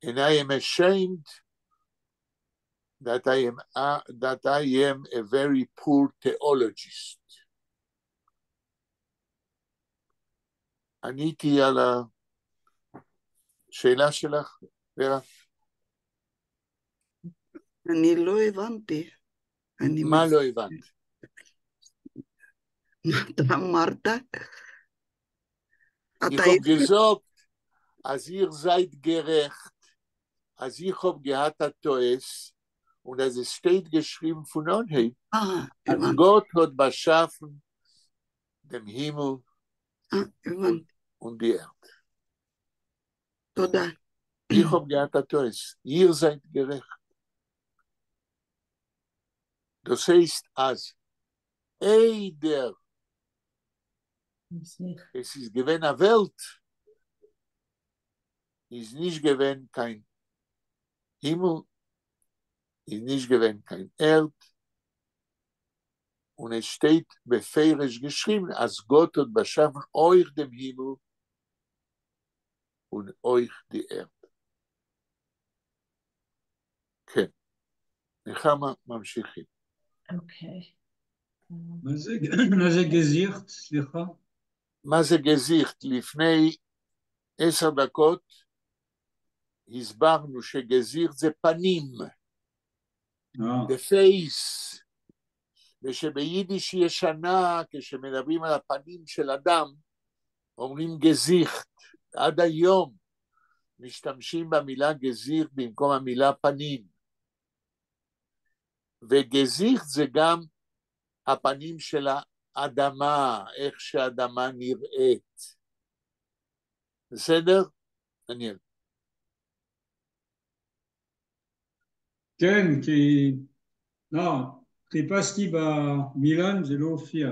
And I am ashamed that I am a very poor theologist. עניתי על השאלה שלך, ורה? אני לא הבנתי. מה לא הבנת? אתה אמרת? Ich habe gesagt, als ihr seid gerecht, als ich habe gehabt Toes, und es steht geschrieben von Onheb, als Gott hat beschaffen den Himmel und die Erde. תודה. Ich habe gehabt Toes, ihr seid gerecht. Das heißt, als Eider, es ist gewesen eine Welt, ist nicht gewesen kein Himmel, ist nicht gewesen kein Erd, und es steht befeirisch geschrieben, als Gott hat beschaffen euch dem Himmel und euch die Erde. כן. נחמה, ממשיכים. Okay. מה זה גזירת? סליחה. מה זה גזירת? לפני 10 דקות הסברנו שגזירת זה פנים, the face, ושביידיש ישנה, כשמדברים על הפנים של אדם, אומרים גזירת. עד היום משתמשים במילה גזירת במקום המילה פנים. וגזירת זה גם הפנים של האדמה, איך שהאדמה נראית. בסדר? דניאל. כן, כי... לא, חיפשתי במילון, זה לא הופיע.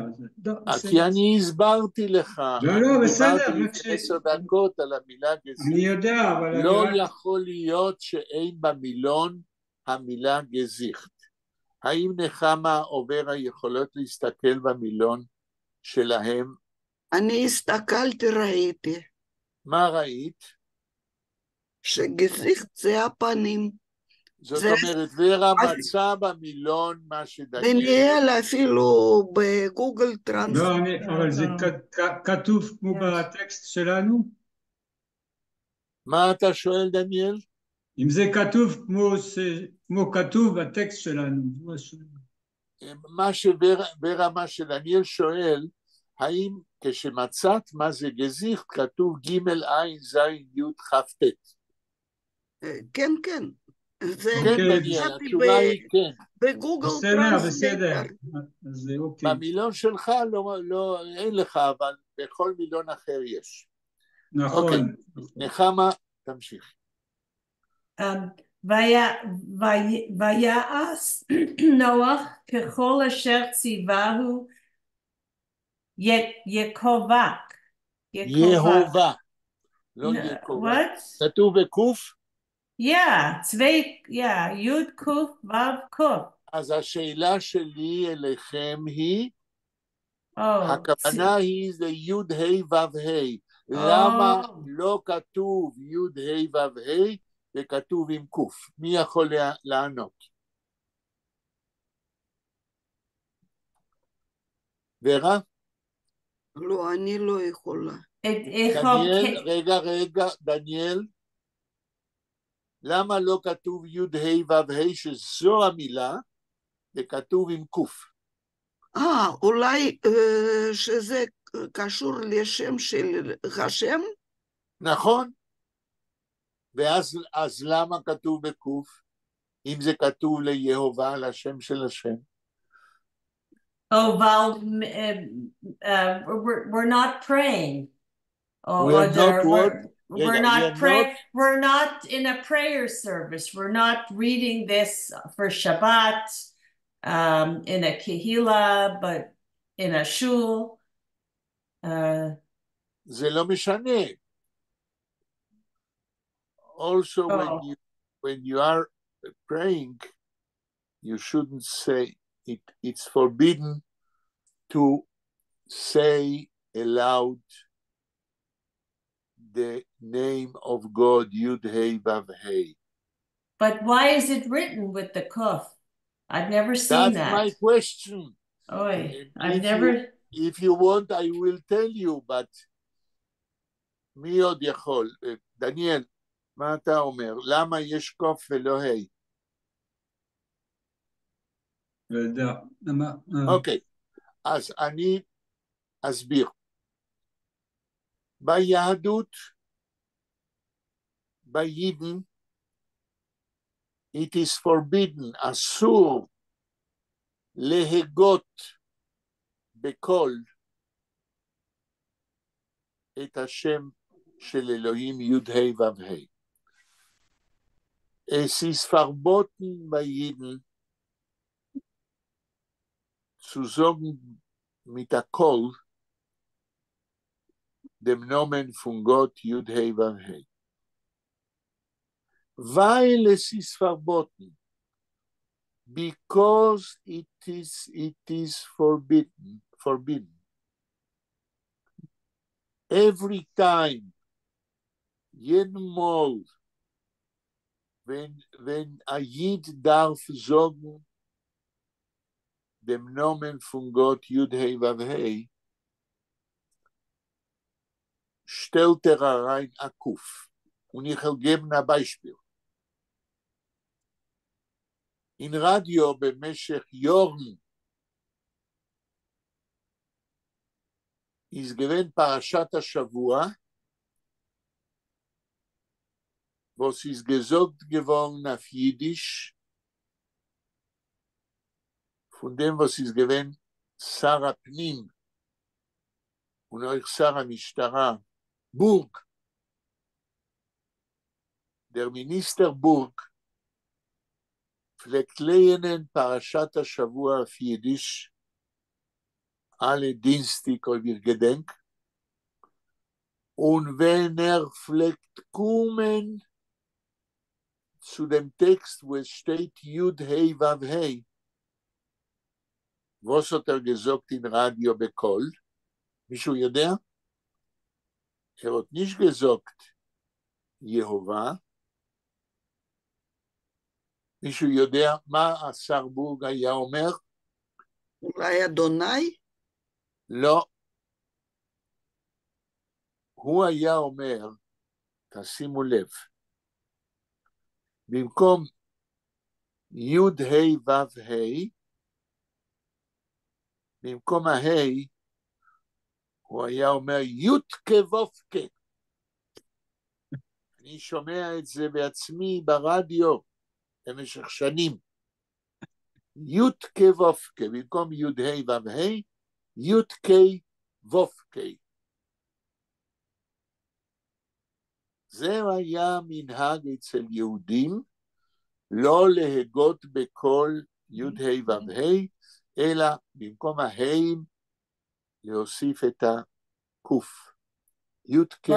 כי אני הסברתי לך. לא, בסדר. דיברתי לפני 10 דקות על המילה גזירת. אני יודע, אבל... לא יכול להיות שאין במילון המילה גזירת. האם נחמה או ורה יכולות להסתכל במילון שלהם? אני הסתכלתי, ראיתי. מה ראית? שגזירת זה הפנים. זאת אומרת, ורה מצא במילון מה שדניאל. דניאל אפילו בגוגל טרנסט. לא, אבל זה כתוב כמו בטקסט שלנו? מה אתה שואל, דניאל? אם זה כתוב כמו כתוב בטקסט שלנו. מה שדניאל שואל, האם כשמצאת מה זה גזירת, כתוב ג' עין זין י' כ' ט'? כן, כן. כן, דניאל, התשובה היא כן. בגוגל טרנסלייטר. במילון שלך אין לך, אבל בכל מילון אחר יש. נכון. נחמה, תמשיך. ויעש נוח ככל אשר ציווהו יהוה. יהוה. לא יעקבה. כתוב בקוף? י' קוף ו' קוף. אז השאלה שלי אליכם היא, הכוונה היא זה י' ה' ו' ה'. למה לא כתוב י' ה' ו' ה' וכתוב עם קוף? מי יכול לענות? ורה? לא, אני לא יכולה. דניאל, רגע, דניאל, למה לא כתוב י' ה' ו' ה' שזו המילה, וכתוב עם קוף? אולי שזה קשור לשם של השם? נכון. ואז למה כתוב בקוף? אם זה כתוב ליהובה, על השם של השם. Oh, Val, we're not praying. We are not what? We're not in a prayer service. We're not reading this for Shabbat, in a kehila, but in a shul. זה לא משנה. Also, when you are praying, you shouldn't say it. It's forbidden to say aloud the name of God, Yud Hey Vav Hey. But why is it written with the kuf? I've never seen that. That's my question. If you want, I will tell you, but מי עוד יכול? דניאל, מה אתה אומר? למה יש קוף ולא ה'? אוקיי, אז אני אסביר. ביהדות, ביידן, it is forbidden, אסור להגות בקול את השם של אלוהים י' ה' ו' ה'. Es ist verboten bei Jeden zu sagen mit der Kol dem Nomen von Gott Yud Hei Vav Hei. Weil es ist verboten, because it is forbidden. Every time, jeden Mal, wenn ein Jid darf sagen dem Nomen von Gott Yud Hei Vav Hei, stellt rein a Kuf. Und ich will geben ein Beispiel. In Radio במשך Jahren ist gewesen פרשת השבוע, was ist gesagt geworden auf Jiddisch, von dem, was ist gewesen שר הפנים, und auch שר המשטרה, בורג. Der Minister Burg pflegt lehnen פרשת השבוע auf Jiddisch, alle Dienstig oder Gedenk, und wenn pflegt kommen zu dem Text, wo es steht Yud Hei Vav Hei, was hat gesagt in Radio בקול? מישהו יודע? hat nicht gesagt יהובה. מישהו יודע מה השר בורג היה אומר? אולי אדוני? לא. הוא היה אומר, תשימו לב, במקום י' ה' ו' ה', במקום הה', הוא היה אומר י' כו' אני שומע את זה בעצמי ברדיו במשך שנים. י' כו' במקום י' ה' ו' ה', י' כו' זה היה מנהג אצל יהודים, לא להגות בקול י' ה' ו' ה', אלא במקום הה' להוסיף את הקוף. י' כ'.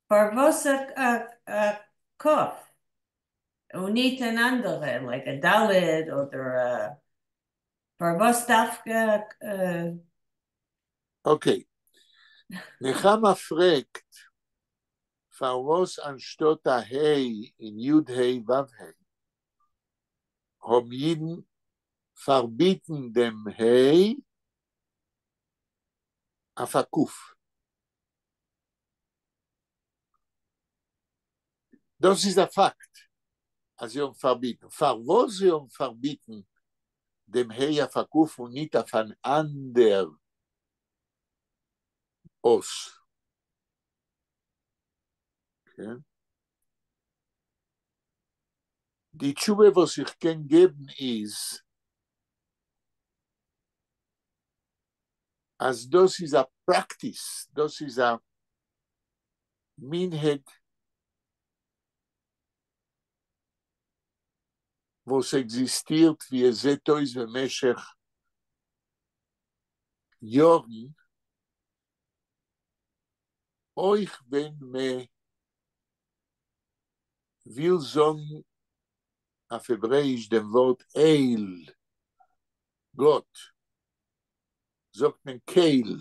Parvos a kuf. Und nicht ein anderer, like a Dalit oder Parvos dafka. Okay. Nechama fragt, Parvos anstatt a Hei in Yud Hei Vav Hei, haben Jeden verbieten dem Hey auf a Kuf. Das ist der Fakt. Also verbieten. Wo sie verbieten dem Hey auf a Kuf und nicht auf ein ander Os. Okay. Die Tshuve, was ich kann geben, ist, als das ist a practice, das ist a Minhag, was existiert, wie es ist במשך Jahren, euch wenn me will sagen, auf Hebräisch dem Wort Eil, Gott, sagt man Keil,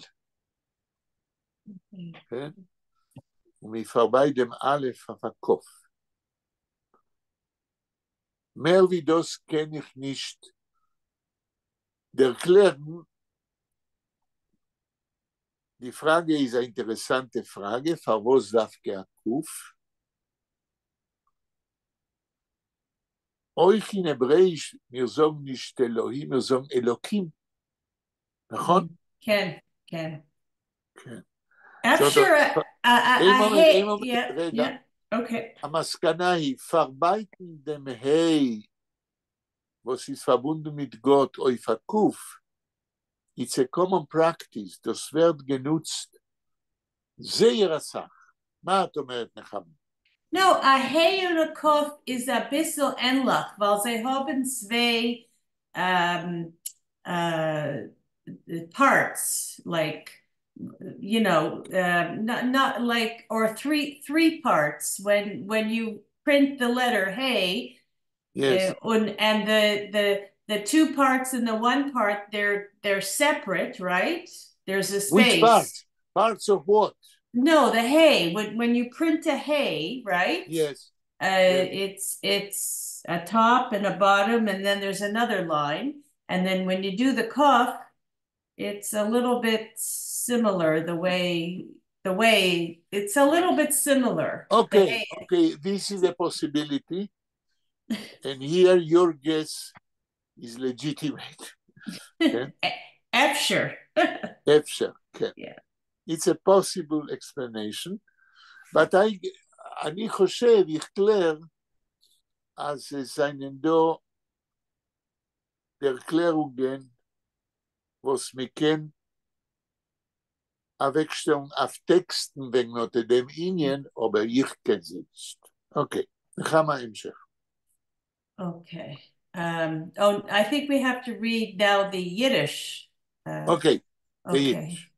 okay? Und mit vorbei dem Aleph auf der Kopf. Mehr wie das kann ich nicht erklären. Die Frage ist eine interessante Frage, für was darf Kuf? Euch in Hebräisch, wir sagen nicht Elohim, wir sagen Elokim. נכון? כן, כן. כן. אפשר, רגע, אוקיי. המסקנה היא, verbieten dem Hey, was ist verbunden mit Gott, auf a Kuf, it's a common practice, das wird genutzt, sehr Sach. מה את אומרת, נחמה? No, a Hey und a Kof ist ein bisschen ähnlich, weil sie haben zwei parts, like, you know, not like, or three parts. When you print the letter Hey, Yes. And the two parts and the one part, they're separate, right? There's a space. Which parts? Parts of what? No, the Hey. When you print a Hey, right? Yes. It's a top and a bottom, and then there's another line. And then when you do the Kof, it's a little bit similar the way it's a little bit similar. Okay, this is a possibility. And here your guess is legitimate. Okay? Efsher. Efsher, okay. Yeah. It's a possible explanation, but אני חושב, יכלר, אז seinen do der Klärungen, was wir können, Wegstellung auf Texten wegen unter dem Indien, aber ich kenne sie nicht. Okay, נחמה המשך. Okay. I think we have to read now the Yiddish. Okay, the Yiddish.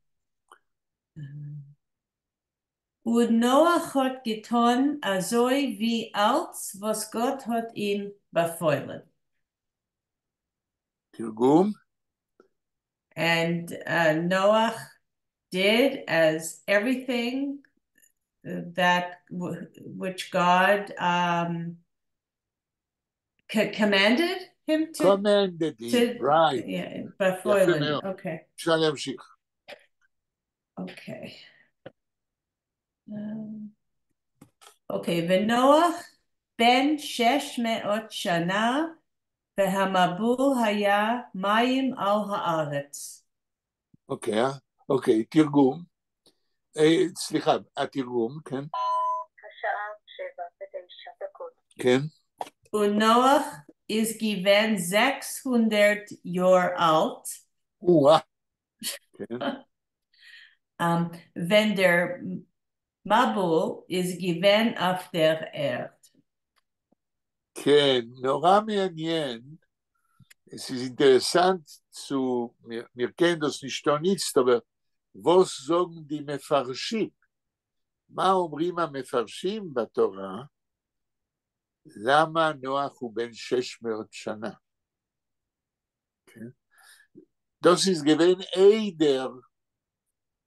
Und Noach hat getan, azoi wie als, was Gott hat ihm befeuillet. תרגום. And Noach did as everything that which God commanded him to. Commanded him, right. Yeah, befeuillet. Okay. אפשר להמשיך. Okay. Okay, ונוח בן 600 שנה, והמבול היה מים על הארץ. אוקיי, תרגום. סליחה, התרגום, כן. השעה 7:09. כן. ונוח is given 600 Jahr alt. כן. Wenn der Mabul is given auf der Erde. כן, נורא מעניין. Es ist interessant zu, wir kennen das nicht aber was sagen die מפרשים? מה אומרים המפרשים בתורה? למה נוח הוא בן 600 שנה? Das ist gewesen Eider,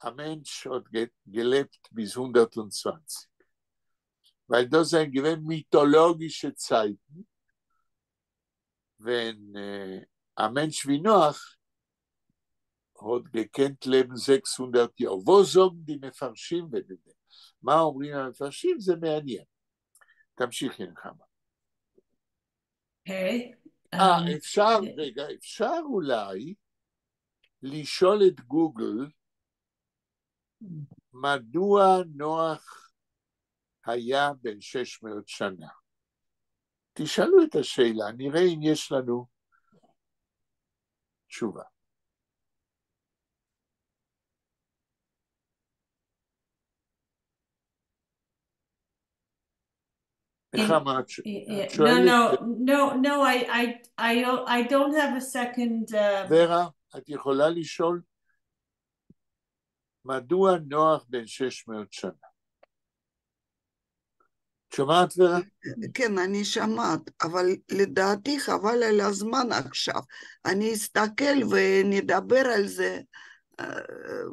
ein Mensch hat gelebt bis 120. Weil das sind gewesen mythologische Zeiten, wenn Mensch wie Noach עוד gekent leben 600 Jahre. wo sagen die מפרשים בזה? מה אומרים המפרשים? זה מעניין. תמשיכי נחמה. Okay. אפשר, רגע, אפשר אולי לשאול את גוגל מדוע נוח היה בן 600 שנה. תשאלו את השאלה, נראה אם יש לנו תשובה. No, I don't have a second. ורה, את יכולה לשאול מדוע נוח בן 600 שנה? שומעת ורה? כן, אני שמעת, אבל לדעתי חבל על הזמן עכשיו. אני אסתכל ונדבר על זה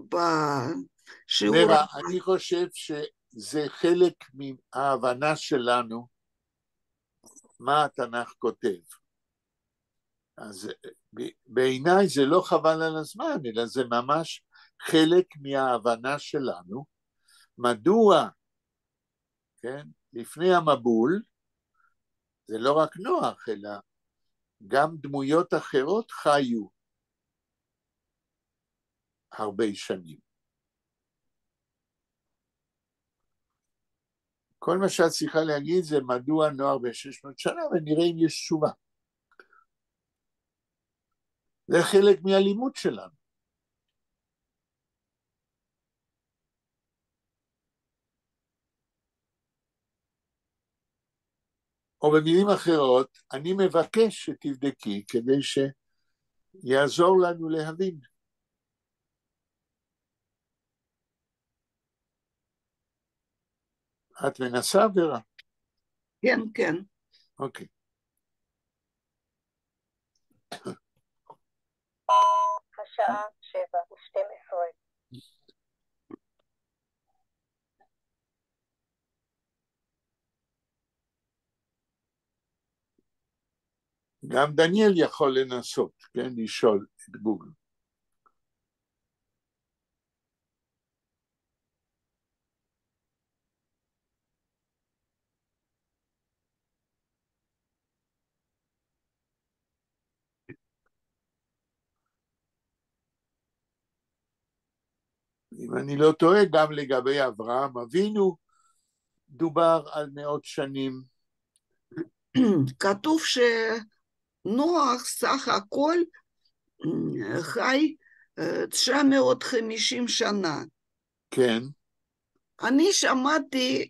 בשיעור. ורה, אני חושב שזה חלק מההבנה שלנו מה התנ"ך כותב. אז בעיניי זה לא חבל על הזמן, אלא זה ממש חלק מההבנה שלנו. מדוע, כן, לפני המבול, זה לא רק נוח, אלא גם דמויות אחרות חיו הרבה שנים. כל מה שאת צריכה להגיד זה מדוע נוח בן 600 שנה, ונראה אם יש תשובה. זה חלק מהלימוד שלנו. או במילים אחרות, אני מבקש שתבדקי כדי שיעזור לנו להבין. את מנסה, ורה? כן, כן. אוקיי. השעה 7:12. גם דניאל יכול לנסות, כן, לשאול את גוגל. אם אני לא טועה, גם לגבי אברהם אבינו, דובר על 100 שנים. כתוב שנוח סך הכל חי 950 שנה. כן. אני שמעתי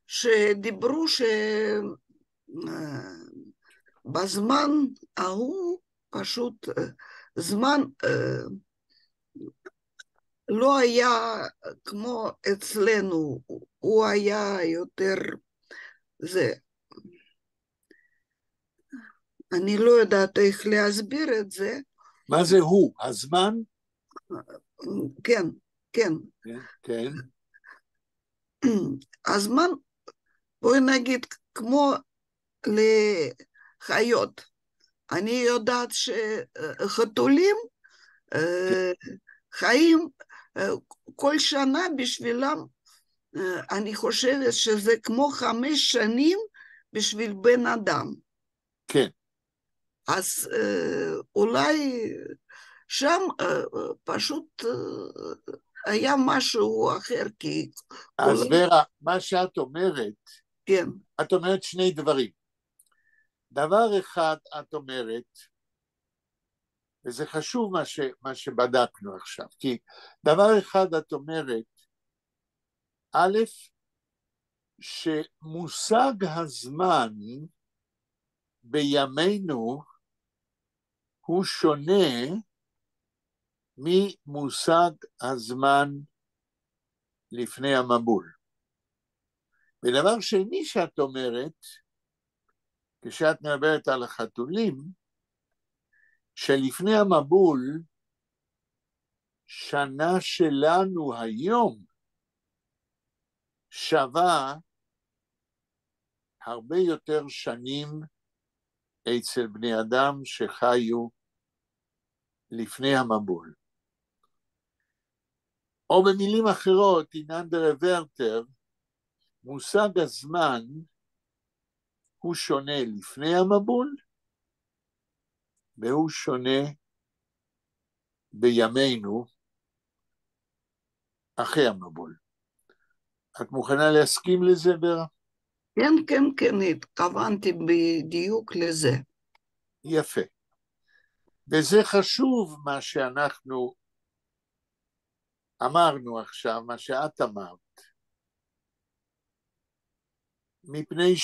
שדיברו שבזמן ההוא פשוט זמן לא היה כמו אצלנו, הוא היה יותר זה. אני לא יודעת איך להסביר את זה. מה זה הוא? הזמן? כן, כן. כן. הזמן, בואי נגיד, כמו לחיות. אני יודעת שחתולים חיים כל שנה בשבילם, אני חושבת שזה כמו 5 שנים בשביל בן אדם. כן. אז אולי שם פשוט היה משהו אחר, כי... אז ורה, מה שאת אומרת, כן. את אומרת שני דברים. דבר אחד את אומרת, וזה חשוב מה שבדקנו עכשיו, כי דבר אחד את אומרת, א', שמושג הזמן בימינו הוא שונה ממושג הזמן לפני המבול. ודבר שני שאת אומרת, כשאת מדברת על החתולים, שלפני המבול, שנה שלנו היום שווה הרבה יותר שנים אצל בני אדם שחיו לפני המבול. או במילים אחרות, in andere Wörter, מושג הזמן הוא שונה לפני המבול, והוא שונה בימינו אחרי המבול. את מוכנה להסכים לזה, ורה? כן, כן, כן, התכוונתי בדיוק לזה. יפה. וזה חשוב מה שאנחנו אמרנו עכשיו, מה שאת אמרת, מפני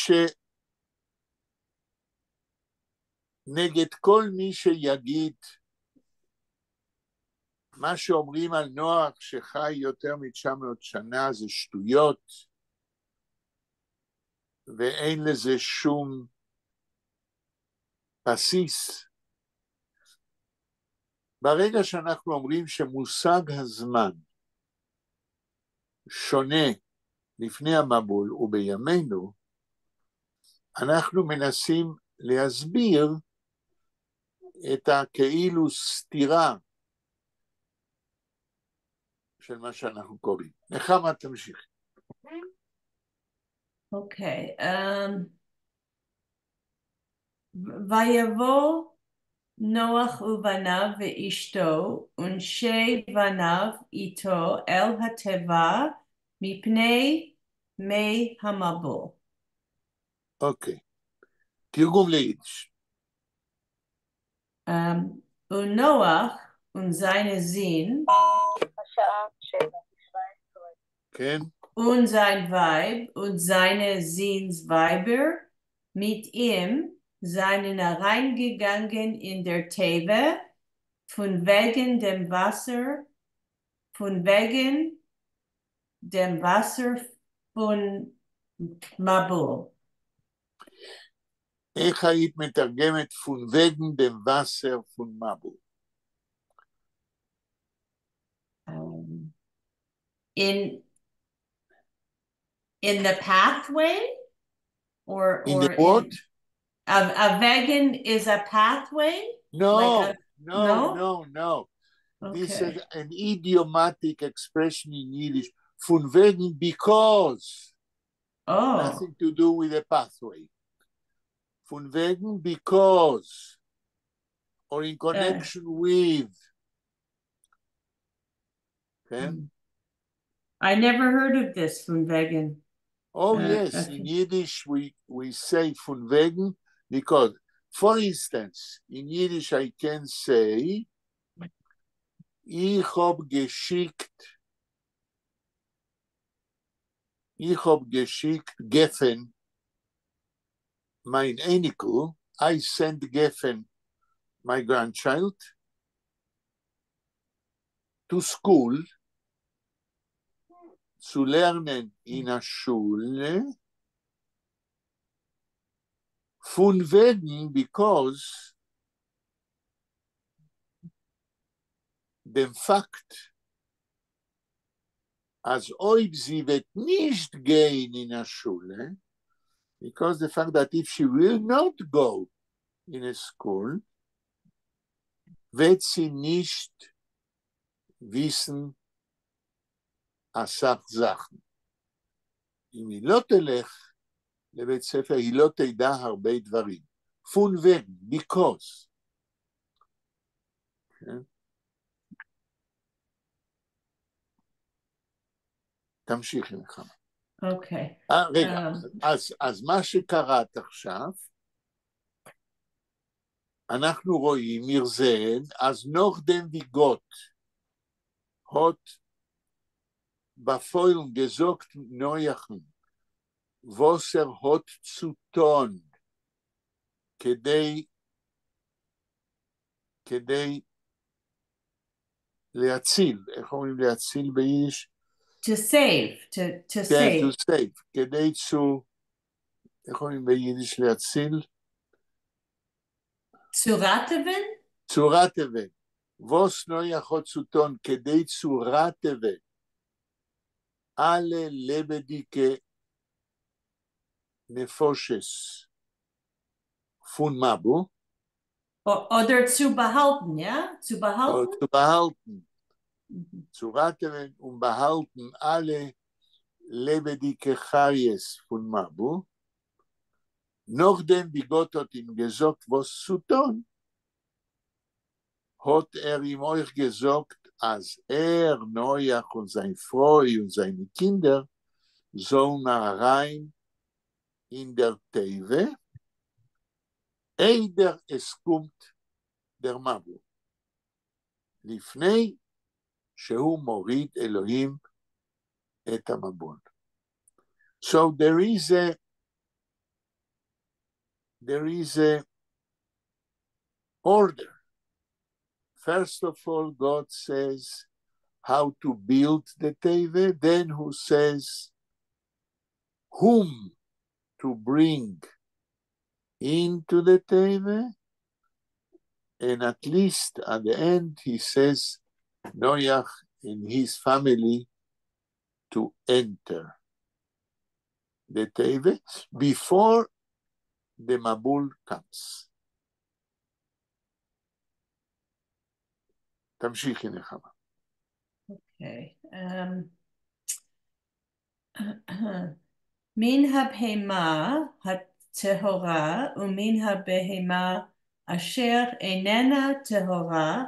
שנגד כל מי שיגיד מה שאומרים על נוח שחי יותר מ-900 שנה זה שטויות, ואין לזה שום בסיס. ברגע שאנחנו אומרים שמושג הזמן שונה לפני המבול ובימינו, אנחנו מנסים להסביר את הכאילו סתירה של מה שאנחנו קוראים. נחמה, תמשיך. אוקיי. ויבוא נוח ובניו ואשתו ונשי בניו איתו אל התיבה מפני מי המבול. אוקיי. תרגום ליידיש. ונוח und seine Sinn השעה 7:17. כן? und sein Weib und seine Sinnsweiber mit ihm seien hereingegangen in der Teve von wegen dem Wasser von Mabul. איך היית מתרגמת פון וגן דם וסר פון מבול? In the pathway or In the what? A vegan is a pathway? No, Like no. This Okay. is an idiomatic expression in Yiddish. Von wegen because. Oh, Nothing to do with the pathway. Von wegen because. Or in connection with. Okay? I never heard of this from vegan. Oh, yes. okay. In Yiddish, we say von wegen because, for instance, in Yiddish I can say, ich hab geschickt Geffen, mein Enkel, I sent Geffen, my grandchild, to school, zu lernen in a Schule, von wegen because dem Fakt, als ob sie wird nicht gehen in a Schule, because the fact that if she will not go in a school, wird sie nicht wissen אסך זכן. אם היא לא תלך לבית ספר, היא לא תדע הרבה דברים. פון וגן, because. כן? תמשיכי נחמה. Okay. רגע, אז מה שקראת עכשיו, אנחנו רואים מרזן, אז נוח דם ויגות, הוט בפוילן גזוקט נויחן, ווסר הוט צוטון, כדי להציל, איך אומרים להציל ביידיש? To save, to כן, save. to save, כדי איך אומרים ביידיש להציל? Zurateven? צורתבן. ווס נויח הוט צוטון, כדי צורתבן. alle lebendige נפושס von Mabu, oder zu behalten, ja? Zu oder behalten? zu behalten. Zu rattern und behalten alle lebendige Chayes von Mabu, nachdem wie Gott hat ihm gesagt, was zu tun, hat ihm euch gesagt, als Noach und sein Frau und seine Kinder sollen rein in der Teve, eider es kommt der Mabu, לפני שהוא מוריד אלוהים את המבול. So there is a order. First of all, God says how to build the teve, then who says whom to bring into the teve, and at least at the end he says Noach and his family to enter the teve before the Mabul comes. תמשיכי נחמה. Okay. מן הבהמה הטהורה ומן הבהמה אשר איננה טהורה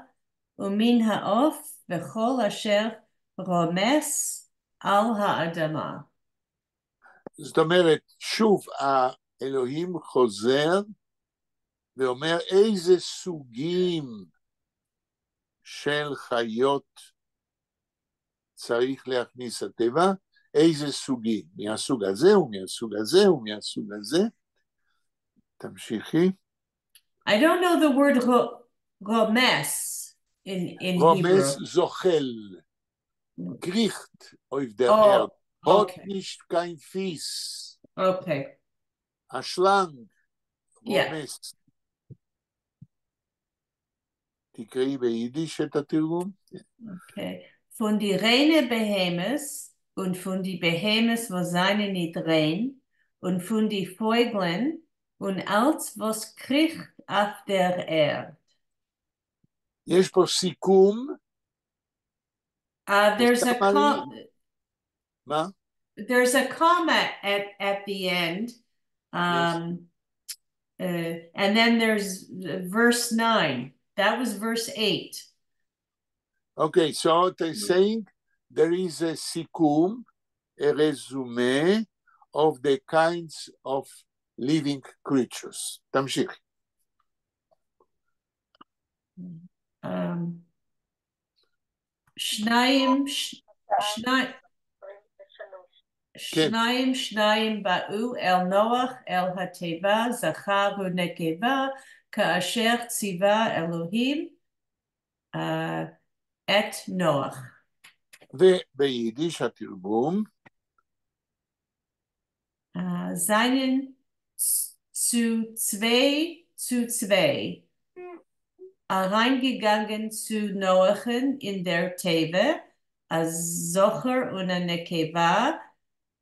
ומן העוף וכל אשר רומס על האדמה. זאת אומרת, שוב, האלוהים חוזר ואומר איזה סוגים של חיות צריך להכניס לטבע, איזה סוגים, מהסוג הזה ומהסוג הזה ומהסוג הזה. תמשיכי. I don't know the word romes in רומס Hebrew. זוחל, קריכט auf der Erde, hat nicht kein Fies. Okay. השלנג, Yeah. רומס. תקראי ביידיש את התרגום. Okay. Von die reine Behemes und von die Behemes, wo seine nicht rein, und von die Vögeln und alles, was kriecht auf der Erde. יש פה סיכום. There's a comma at the end. And then there's verse 9. That was verse 8. Okay, so they're saying there is a sikum, a resume of the kinds of living creatures. תמשיך. שניים באו אל נוח אל התיבה, זכר ונקבה, כאשר ציווה אלוהים את נוח. וביידיש התרגום. seinen zu zwei reingegangen zu Noachen in der Teve, als Zocher und eine Nekeva,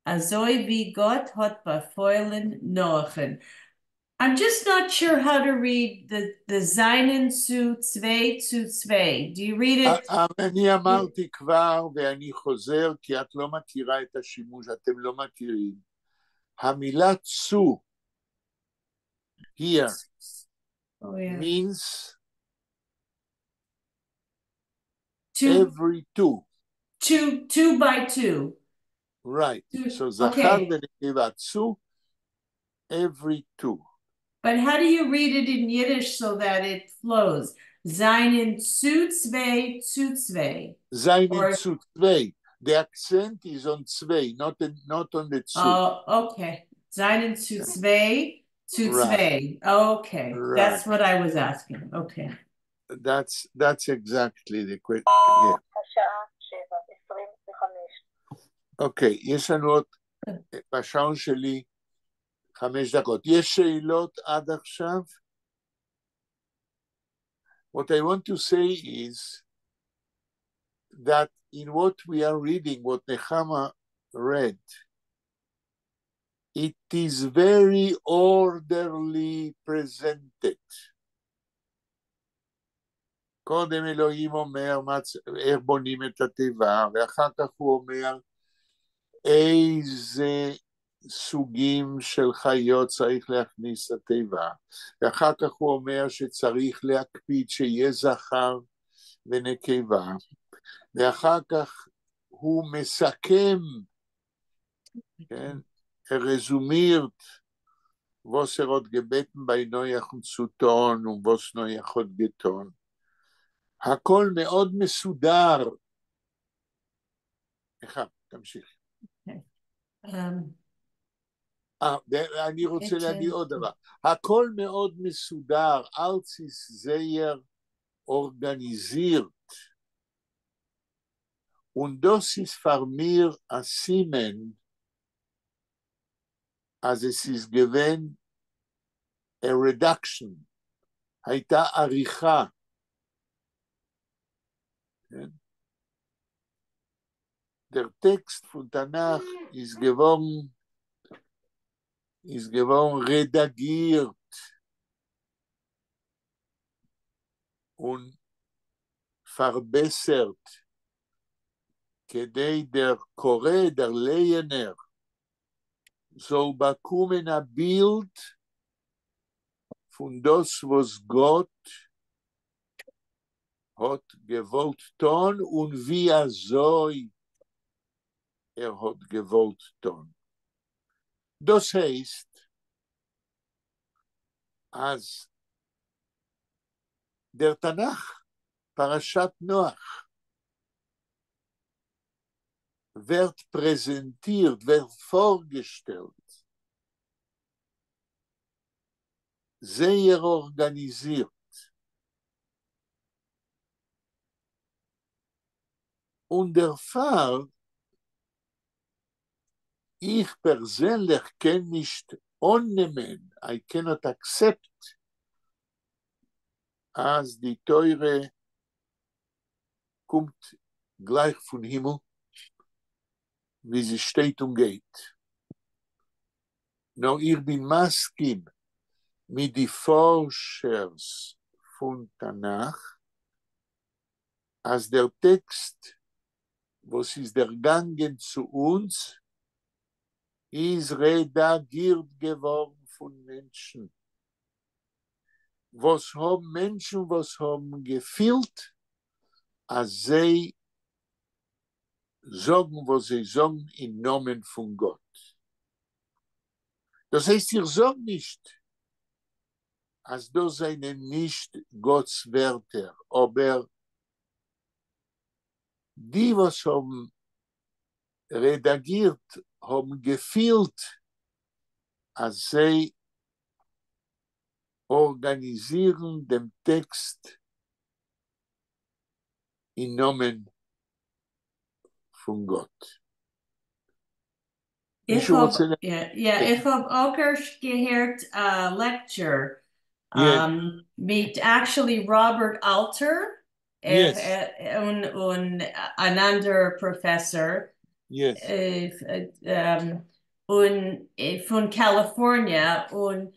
also wie Gott hat befeuillen Noachen. I'm just not sure how to read the seinen zu zwei. Do you read it? אני אמרתי כבר ואני חוזר כי את לא מכירה את השימוש, אתם לא מכירים. המילה צו here means every two. Two by two. Right. So זכר ונקבה צו every two. But how do you read it in Yiddish so that it flows? Seinen zu zwei. Seinen zu zwei. The accent is on zwei, not on the zu. Oh, okay. Seinen zu zwei. Okay. Right. That's what I was asking. Okay. That's exactly the question. Yeah. Okay, יש לנו עוד בשעון שלי 5 דקות. יש שאלות עד עכשיו? What I want to say is that in what we are reading, what Nechama read, it is very orderly presented. קודם אלוהים אומר איך בונים את התיבה, ואחר כך הוא אומר איזה סוגים של חיות צריך להכניס לתיבה, ואחר כך הוא אומר שצריך להקפיד שיהיה זכר ונקבה, ואחר כך הוא מסכם, כן, רזומירט, ווס עוד gebeten bei Neuach zu tun und was Neuach hat getan. הכל מאוד מסודר. תמשיך. אני רוצה להגיד עוד דבר. הכל מאוד מסודר, alles ist sehr organisiert. Und das ist für mir ein Simen, אז es ist gewesen a reduction, הייתה עריכה. Der Text von Tanach ist geworden redagiert und verbessert, כדי der Korre, der Lehener, soll bekommen ein Bild von das, was Gott hat gewollt tun und wie soll hat gewollt tun. Das heißt, als der Tanach, Parashat Noach, wird präsentiert, wird vorgestellt, sehr organisiert. Und der Fall, ich persönlich kann nicht annehmen, I cannot accept, als die Teure kommt gleich von Himmel, wie sie steht und geht. Nur ich bin maskim mit die Forschers von Tanach, als der Text, was ist ergangen zu uns, ist redagiert geworden von Menschen. Was haben Menschen, was haben gefühlt, als sie sagen, was sie sagen, im Namen von Gott. Das heißt, ich sage nicht, als das seien nicht Gottes Wörter, aber die, was haben redagiert, haben gefühlt, als sie organisieren den Text im Namen von Gott. Ich habe auch erst gehört lecture mit actually Robert Alter und ein anderer Professor und von California, und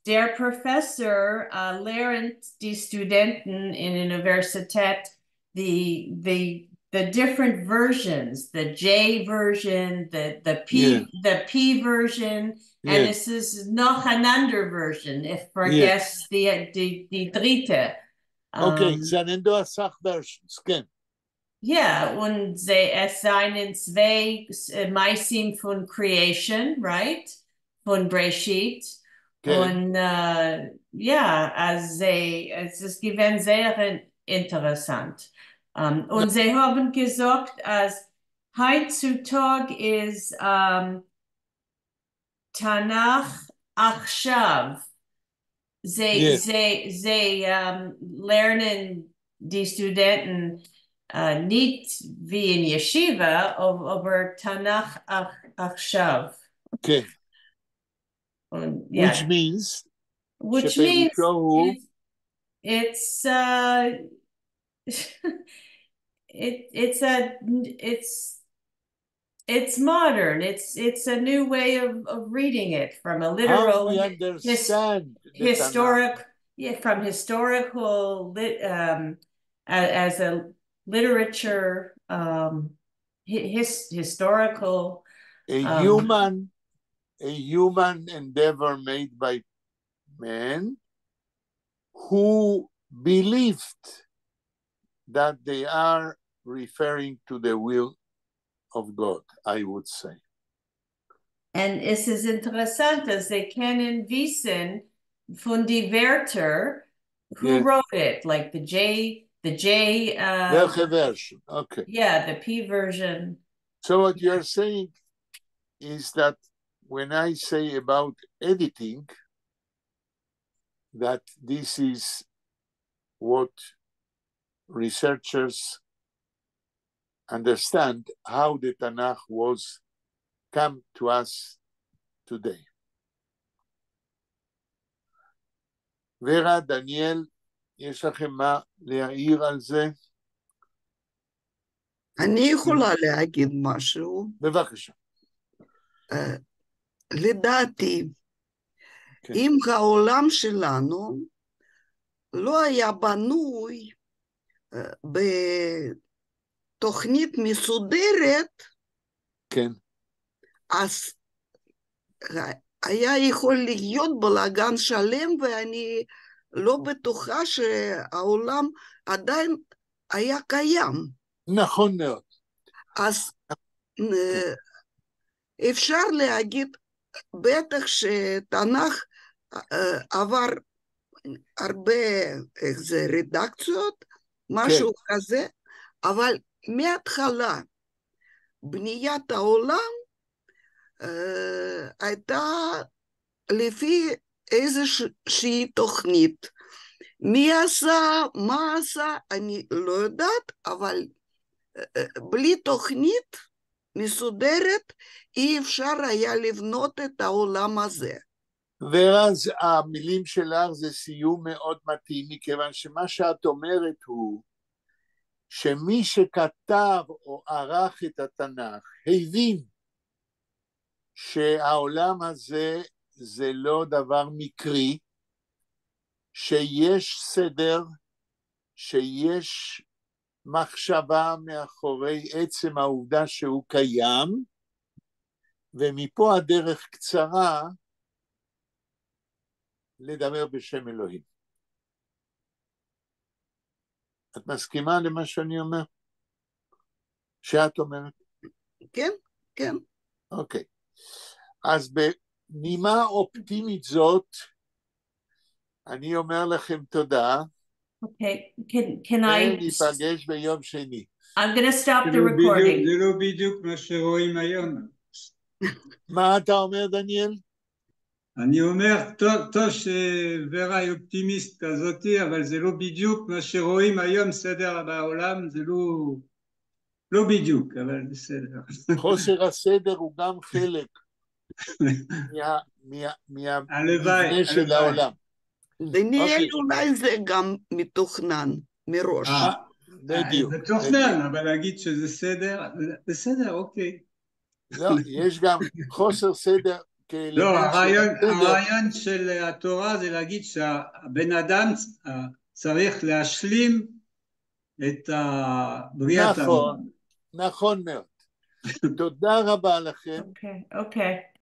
der Professor lernt die Studenten in der Universität the different versions, the J version, the P version, and this is noch ein anderer version, ich vergesse die dritte. Okay, seien da Sachversions, כן. Ja, und es seien zwei Meisim von Creation, right? Von Breshit. Und es ist gewesen sehr interessant. Und sie haben gesagt, als heutzutage ist Tanach Achshav. Sie lernen die Studenten nicht wie in Yeshiva, aber Tanach Achshav. Okay. Which means it's it's modern. It's a new way of reading it from a How literal we understand the historic, from historical as a literature, historical. Tanakh. A human endeavor made by men who believed that they are referring to the will of God, I would say. And es ist interessant, dass sie kennen wissen von die Wörter, who Yes. wrote it, like the J, Welche version? Okay. yeah, the P version. So what you're saying is that when I say about editing, that this is what researchers understand how the Tanakh was come to us today. ורה, דניאל, יש לכם מה להעיר על זה? אני יכולה להגיד משהו. בבקשה. לדעתי, כן. אם העולם שלנו לא היה בנוי בתוכנית מסודרת, כן. אז היה יכול להיות בלגן שלם, ואני לא בטוחה שהעולם עדיין היה קיים. נכון מאוד. אז אפשר להגיד, בטח שתנ"ך עבר הרבה רדקציות, משהו כזה, אבל מההתחלה בניית העולם הייתה לפי איזושהי תוכנית. מי עשה, מה עשה, אני לא יודעת, אבל בלי תוכנית מסודרת אי אפשר היה לבנות את העולם הזה. ואז המילים שלך זה סיום מאוד מתאים, מכיוון שמה שאת אומרת הוא שמי שכתב או ערך את התנ"ך הבין שהעולם הזה זה לא דבר מקרי, שיש סדר, שיש מחשבה מאחורי עצם העובדה שהוא קיים, ומפה הדרך קצרה לדבר בשם אלוהים. את מסכימה למה שאני אומר? שאת אומרת? כן, כן. אוקיי. אז בנימה אופטימית זאת, אני אומר לכם תודה. Okay, can I? וניפגש ביום שני. I'm going to stop the recording. זה לא בדיוק מה שרואים היום. מה אתה אומר, דניאל? אני אומר, טוב ורה היא אופטימיסט כזאתי, אבל זה לא בדיוק מה שרואים היום סדר בעולם, זה לא בדיוק, אבל בסדר. חוסר הסדר הוא גם חלק מהמבנה של העולם. דניאל אולי זה גם מתוכנן מראש. בדיוק. מתוכנן, אבל להגיד שזה סדר, בסדר, אוקיי. לא, יש גם חוסר סדר. לא, הרעיון של התורה זה להגיד שהבן אדם צריך להשלים את בריאת העולם. נכון מאוד. תודה רבה לכם. Okay.